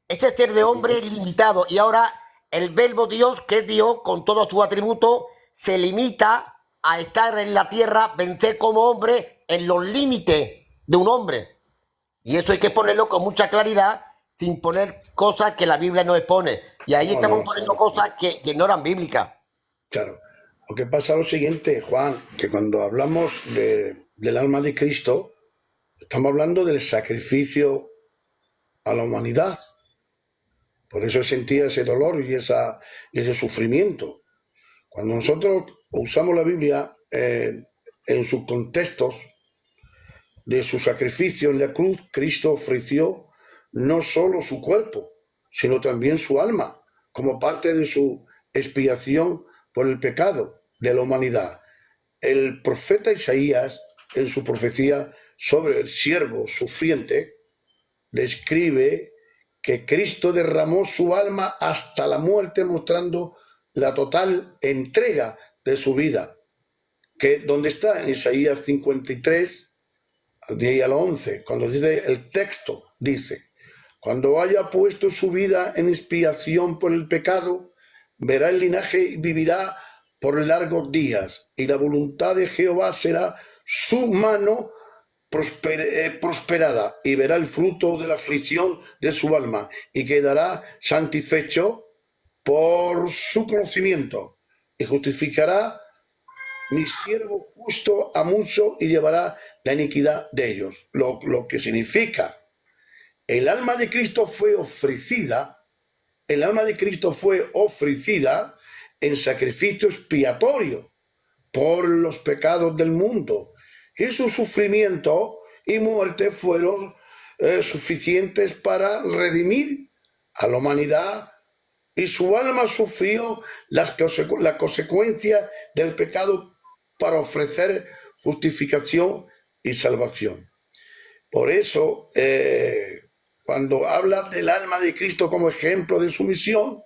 S5: Ese ser de hombre es limitado. Y ahora el verbo Dios, que es Dios, con todos sus atributos, se limita a estar en la tierra, vencer como hombre en los límites de un hombre. Y eso hay que ponerlo con mucha claridad, sin poner cosas que la Biblia no expone. Y ahí estamos poniendo cosas que no eran bíblicas.
S1: Claro. Lo que pasa es lo siguiente, Juan, que cuando hablamos de del alma de Cristo, estamos hablando del sacrificio a la humanidad. Por eso sentía ese dolor y ese sufrimiento. Cuando nosotros usamos la Biblia en sus contextos de su sacrificio en la cruz, Cristo ofreció no solo su cuerpo, sino también su alma, como parte de su expiación por el pecado de la humanidad. El profeta Isaías, en su profecía sobre el siervo sufriente, describe que Cristo derramó su alma hasta la muerte, mostrando la total entrega de su vida, que donde está en Isaías 53, al 10 y al 11, cuando dice el texto, dice: cuando haya puesto su vida en expiación por el pecado, verá el linaje y vivirá por largos días, y la voluntad de Jehová será su mano prosperada, y verá el fruto de la aflicción de su alma, y quedará satisfecho por su conocimiento, y justificará mi siervo justo a muchos, y llevará la iniquidad de ellos. Lo que significa, el alma de Cristo fue ofrecida, en sacrificio expiatorio por los pecados del mundo, y su sufrimiento y muerte fueron suficientes para redimir a la humanidad, y su alma sufrió la consecuencia del pecado para ofrecer justificación y salvación. Por eso, cuando habla del alma de Cristo como ejemplo de sumisión,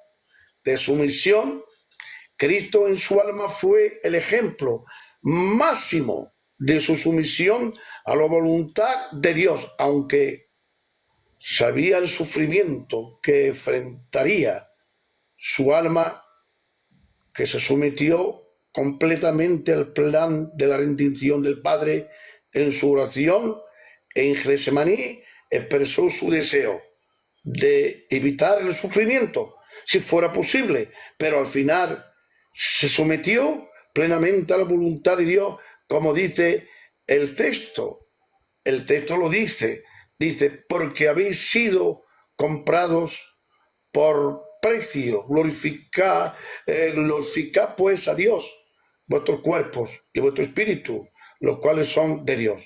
S1: Cristo en su alma fue el ejemplo máximo de su sumisión a la voluntad de Dios, aunque sabía el sufrimiento que enfrentaría su alma, que se sometió completamente al plan de la redención del Padre. En su oración en Getsemaní expresó su deseo de evitar el sufrimiento, si fuera posible, pero al final se sometió plenamente a la voluntad de Dios, como dice el texto. El texto lo dice, porque habéis sido comprados por precio, glorificad pues a Dios, vuestros cuerpos y vuestro espíritu, los cuales son de Dios.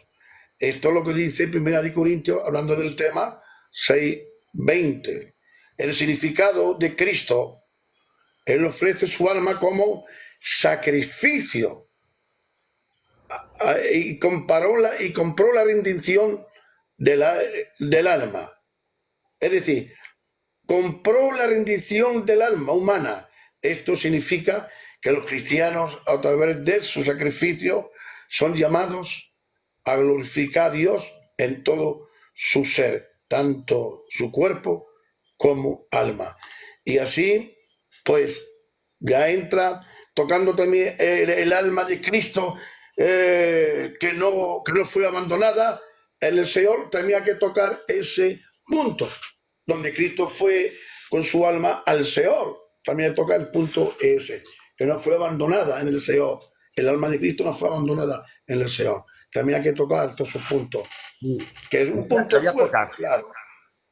S1: Esto es lo que dice 1 Corintios, hablando del tema 6:20. El significado de Cristo, Él ofrece su alma como sacrificio y compró la redención del alma. Es decir, compró la rendición del alma humana. Esto significa que los cristianos, a través de su sacrificio, son llamados a glorificar a Dios en todo su ser, tanto su cuerpo como alma. Y así, pues, ya entra tocando también el alma de Cristo, que no fue abandonada en el Señor. También hay que tocar ese punto donde Cristo fue con su alma al Señor. También toca el punto ese, que no fue abandonada en el Señor. El alma de Cristo no fue abandonada en el Señor. También hay que tocar todos esos puntos, que es un punto fuerte, claro.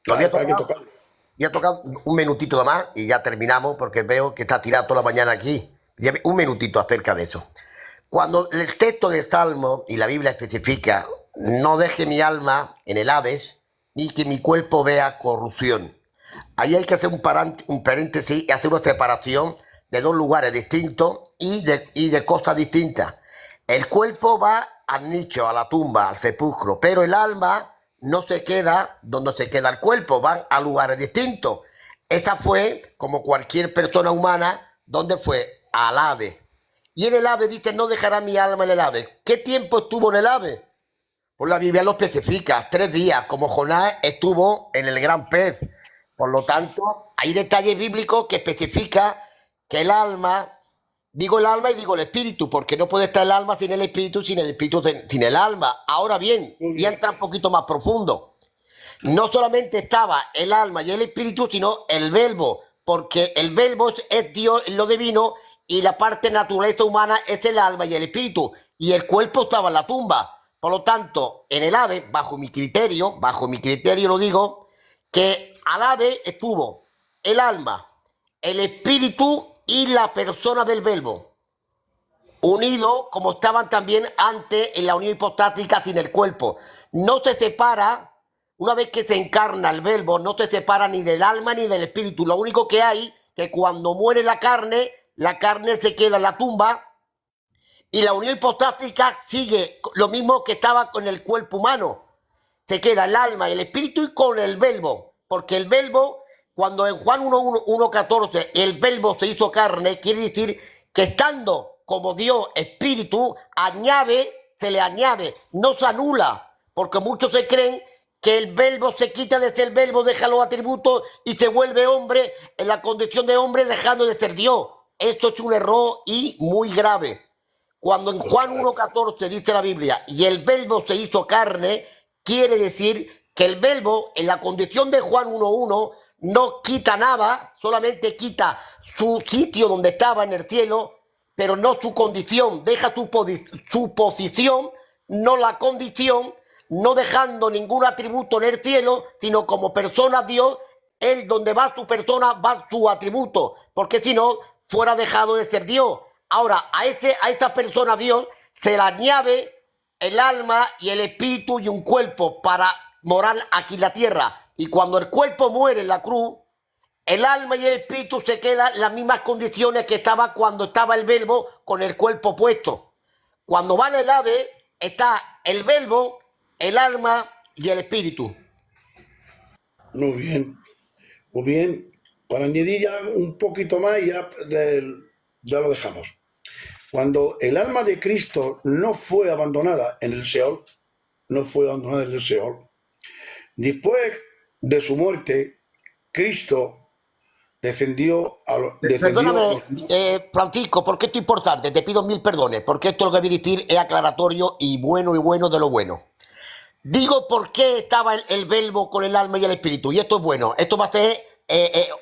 S1: Hay que tocarlo.
S5: Voy a tocar un minutito nada más y ya terminamos, porque veo que está tirado toda la mañana aquí. Un minutito acerca de eso. Cuando el texto del Salmo y la Biblia especifica: no deje mi alma en el Hades, ni que mi cuerpo vea corrupción. Ahí hay que hacer un paréntesis y hacer una separación de dos lugares distintos y de cosas distintas. El cuerpo va al nicho, a la tumba, al sepulcro, pero el alma no se queda donde se queda el cuerpo, van a lugares distintos. Esa fue, como cualquier persona humana, ¿dónde fue? Al Hades. Y en el Hades dice: no dejará mi alma en el Hades. ¿Qué tiempo estuvo en el Hades? Pues la Biblia lo especifica: 3 días, como Jonás estuvo en el gran pez. Por lo tanto, hay detalles bíblicos que especifican que el alma, digo el alma y digo el espíritu, porque no puede estar el alma sin el espíritu sin el alma. Ahora bien, voy a entrar un poquito más profundo. No solamente estaba el alma y el espíritu, sino el verbo, porque el verbo es Dios, lo divino, y la parte naturaleza humana es el alma y el espíritu, y el cuerpo estaba en la tumba. Por lo tanto, en el ave, bajo mi criterio lo digo, que al ave estuvo el alma, el espíritu y la persona del verbo, unidos como estaban también antes en la unión hipostática sin el cuerpo. No se separa, una vez que se encarna el verbo, no se separa ni del alma ni del espíritu. Lo único que hay, que cuando muere la carne se queda en la tumba, y la unión hipostática sigue lo mismo que estaba con el cuerpo humano. Se queda el alma y el espíritu y con el verbo. Porque el verbo, cuando en Juan 1:14 el verbo se hizo carne, quiere decir que estando como Dios espíritu, se le añade, no se anula. Porque muchos se creen que el verbo se quita de ser verbo, deja los atributos y se vuelve hombre en la condición de hombre dejando de ser Dios. Esto es un error y muy grave. Cuando en Juan 1:14 dice la Biblia, y el verbo se hizo carne, quiere decir que el verbo en la condición de Juan 1:1 no quita nada, solamente quita su sitio donde estaba en el cielo, pero no su condición, deja su posición, no la condición, no dejando ningún atributo en el cielo, sino como persona Dios, él donde va su persona va su atributo, porque si no, fuera dejado de ser Dios. Ahora, a esa persona Dios se le añade el alma y el espíritu y un cuerpo para morar aquí en la tierra. Y cuando el cuerpo muere en la cruz, el alma y el espíritu se quedan en las mismas condiciones que estaba cuando estaba el verbo con el cuerpo puesto. Cuando va en el ave, está el verbo, el alma y el espíritu.
S1: Muy bien, muy bien. Para añadir ya un poquito más, ya lo dejamos. Cuando el alma de Cristo no fue abandonada en el Seol, después de su muerte, Cristo descendió a los...
S5: Perdóname, Francisco, porque esto es importante, te pido 1000 perdones, porque esto lo que voy a decir es aclaratorio y bueno de lo bueno. Digo por qué estaba el verbo con el alma y el espíritu, y esto es bueno, esto va a ser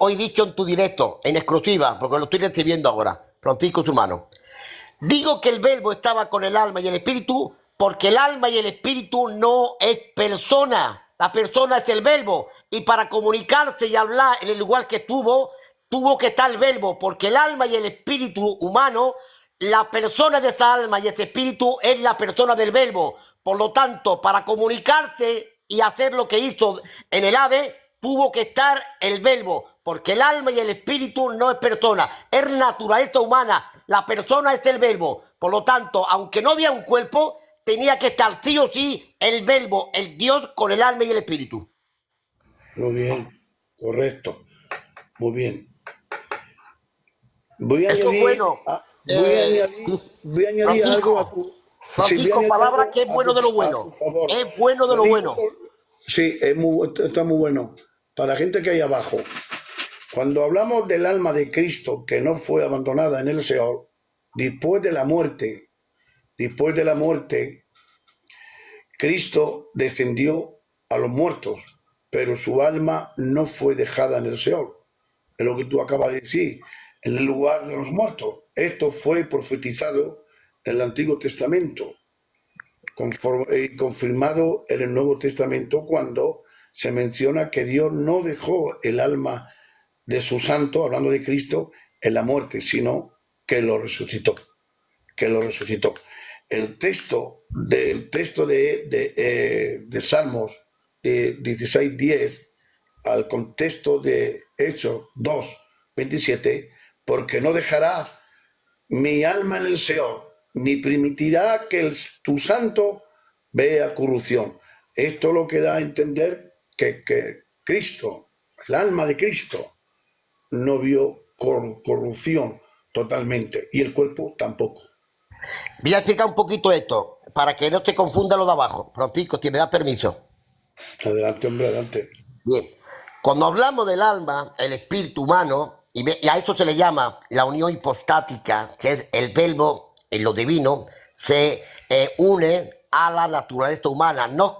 S5: hoy dicho en tu directo, en exclusiva, porque lo estoy recibiendo ahora, Francisco, su hermano. Digo que el verbo estaba con el alma y el espíritu porque el alma y el espíritu no es persona. La persona es el verbo. Y para comunicarse y hablar en el lugar que tuvo que estar el verbo. Porque el alma y el espíritu humano, la persona de esa alma y ese espíritu es la persona del verbo. Por lo tanto, para comunicarse y hacer lo que hizo en el ave, tuvo que estar el verbo. Porque el alma y el espíritu no es persona, es naturaleza humana. La persona es el verbo. Por lo tanto, aunque no había un cuerpo, tenía que estar sí o sí el verbo, el Dios con el alma y el espíritu.
S1: Muy bien, correcto. Muy bien. Voy a añadir,
S5: bueno.
S1: voy a añadir algo a tu...
S5: Francisco, palabra que es bueno de lo bueno. Es bueno de lo bueno.
S1: Sí, está muy bueno. Para la gente que hay abajo. Cuando hablamos del alma de Cristo que no fue abandonada en el Seol, después de la muerte, Cristo descendió a los muertos, pero su alma no fue dejada en el Seol. Es lo que tú acabas de decir, en el lugar de los muertos. Esto fue profetizado en el Antiguo Testamento, confirmado en el Nuevo Testamento cuando se menciona que Dios no dejó el alma de su santo, hablando de Cristo, en la muerte, sino que lo resucitó. El texto de Salmos 16:10 al contexto de Hechos 2:27, porque no dejará mi alma en el Seol, ni permitirá que tu santo vea corrupción. Esto lo que da a entender que Cristo, el alma de Cristo, no vio corrupción totalmente, y el cuerpo tampoco.
S5: Voy a explicar un poquito esto, para que no te confunda lo de abajo. Francisco, si me das permiso.
S1: Adelante, hombre, adelante.
S5: Bien. Cuando hablamos del alma, el espíritu humano, y a esto se le llama la unión hipostática, que es el verbo en lo divino, se une a la naturaleza humana. No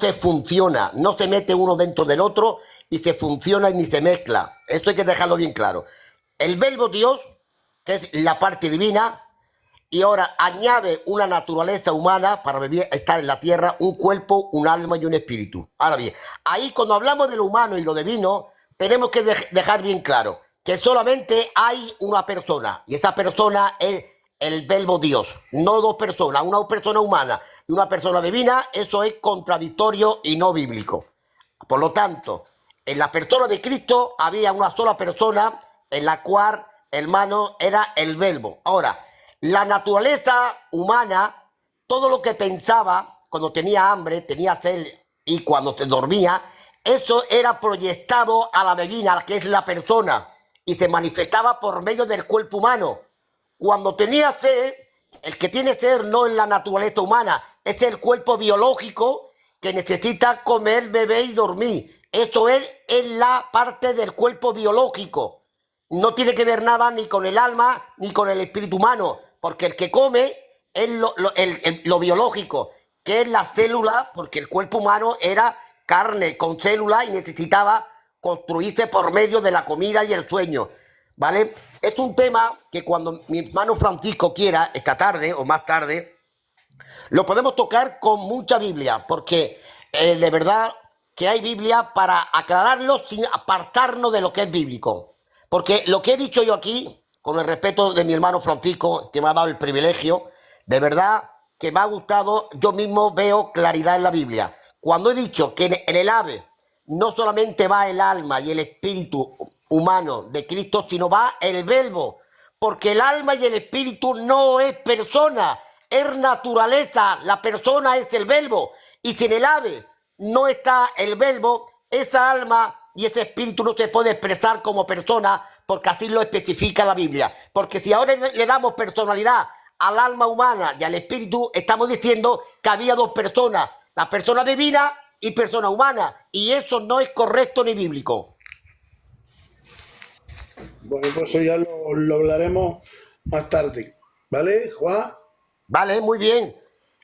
S5: se funciona, no se mete uno dentro del otro, y se funciona y ni se mezcla. Esto hay que dejarlo bien claro. El verbo Dios, que es la parte divina, y ahora añade una naturaleza humana para vivir, estar en la tierra, un cuerpo, un alma y un espíritu. Ahora bien, ahí cuando hablamos de lo humano y lo divino, tenemos que dejar bien claro que solamente hay una persona, y esa persona es el verbo Dios, no dos personas, una persona humana y una persona divina. Eso es contradictorio y no bíblico. Por lo tanto, en la persona de Cristo había una sola persona en la cual, hermano, era el verbo. Ahora, la naturaleza humana, todo lo que pensaba cuando tenía hambre, tenía sed y cuando se dormía, eso era proyectado a la divina, que es la persona, y se manifestaba por medio del cuerpo humano. Cuando tenía sed, el que tiene sed no es la naturaleza humana, es el cuerpo biológico que necesita comer, beber y dormir. Eso es en la parte del cuerpo biológico. No tiene que ver nada ni con el alma ni con el espíritu humano, porque el que come es lo biológico, que es la célula, porque el cuerpo humano era carne con células y necesitaba construirse por medio de la comida y el sueño, ¿vale? Es un tema que cuando mi hermano Francisco quiera, esta tarde o más tarde, lo podemos tocar con mucha Biblia, porque de verdad que hay Biblia para aclararlo sin apartarnos de lo que es bíblico. Porque lo que he dicho yo aquí, con el respeto de mi hermano Francisco, que me ha dado el privilegio, de verdad que me ha gustado, yo mismo veo claridad en la Biblia. Cuando he dicho que en el ave no solamente va el alma y el espíritu humano de Cristo, sino va el verbo, porque el alma y el espíritu no es persona, es naturaleza, la persona es el verbo, y si en el ave no está el verbo, esa alma y ese espíritu no se puede expresar como persona, porque así lo especifica la Biblia. Porque si ahora le damos personalidad al alma humana y al espíritu, estamos diciendo que había dos personas, la persona divina y persona humana, y eso no es correcto ni bíblico.
S1: Bueno, pues eso ya lo hablaremos más tarde, ¿vale, Juan?
S5: Vale, muy bien.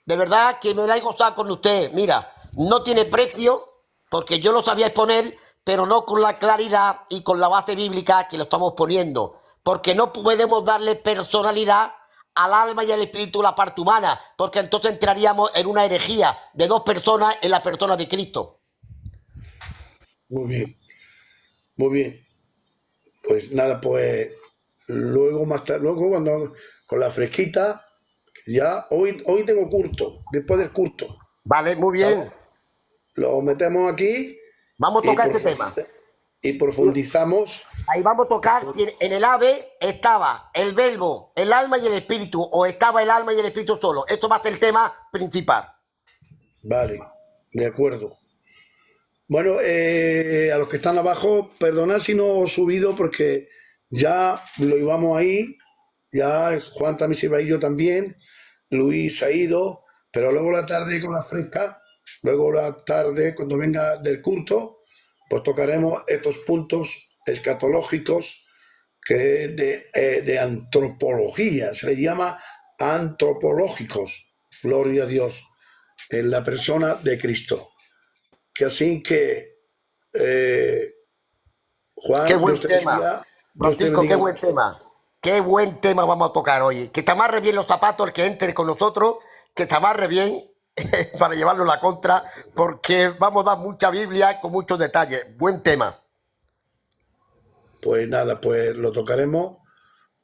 S5: De verdad que me la he gozado con usted. Mira, no tiene precio, porque yo lo sabía exponer, pero no con la claridad y con la base bíblica que lo estamos poniendo, porque no podemos darle personalidad al alma y al espíritu, la parte humana, porque entonces entraríamos en una herejía de dos personas en la persona de Cristo.
S1: Muy bien, muy bien. Pues nada, pues luego más tarde, luego cuando con la fresquita, ya hoy tengo curto, después del curto.
S5: Vale, muy bien.
S1: Lo metemos aquí.
S5: Vamos a tocar este tema.
S1: Y profundizamos.
S5: Ahí vamos a tocar si en el ave estaba el verbo, el alma y el espíritu, o estaba el alma y el espíritu solo. Esto va a ser el tema principal.
S1: Vale, de acuerdo. Bueno, a los que están abajo, perdonad si no he subido porque ya lo íbamos ahí. Ya Juan también se iba a ir, yo también. Luis ha ido, pero luego la tarde con la fresca, luego la tarde cuando venga del culto, pues tocaremos estos puntos escatológicos que es de antropología, se le llama antropológicos, gloria a Dios, en la persona de Cristo. Que así que, Juan,
S5: qué buen
S1: Dios te
S5: tema.
S1: bendiga,
S5: Francisco, qué buen tema. Qué buen tema vamos a tocar hoy. Que te amarre bien los zapatos el que entre con nosotros, que te amarre bien para llevarlo a la contra, porque vamos a dar mucha Biblia con muchos detalles. Buen tema.
S1: Pues nada, pues lo tocaremos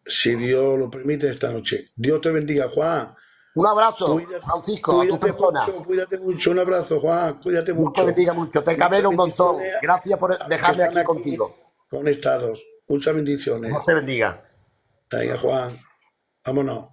S1: si Dios lo permite esta noche. Dios te bendiga, Juan.
S5: Un abrazo,
S1: Cuídate,
S5: Francisco, a tu persona.
S1: cuídate mucho. Un abrazo, Juan. Cuídate
S5: Dios te
S1: mucho.
S5: bendiga mucho. Te cabelo un montón. Gracias por
S1: a los que
S5: dejarme
S1: están
S5: aquí contigo.
S1: conectados. Muchas bendiciones.
S5: Dios te bendiga.
S1: Venga, Juan. Vámonos.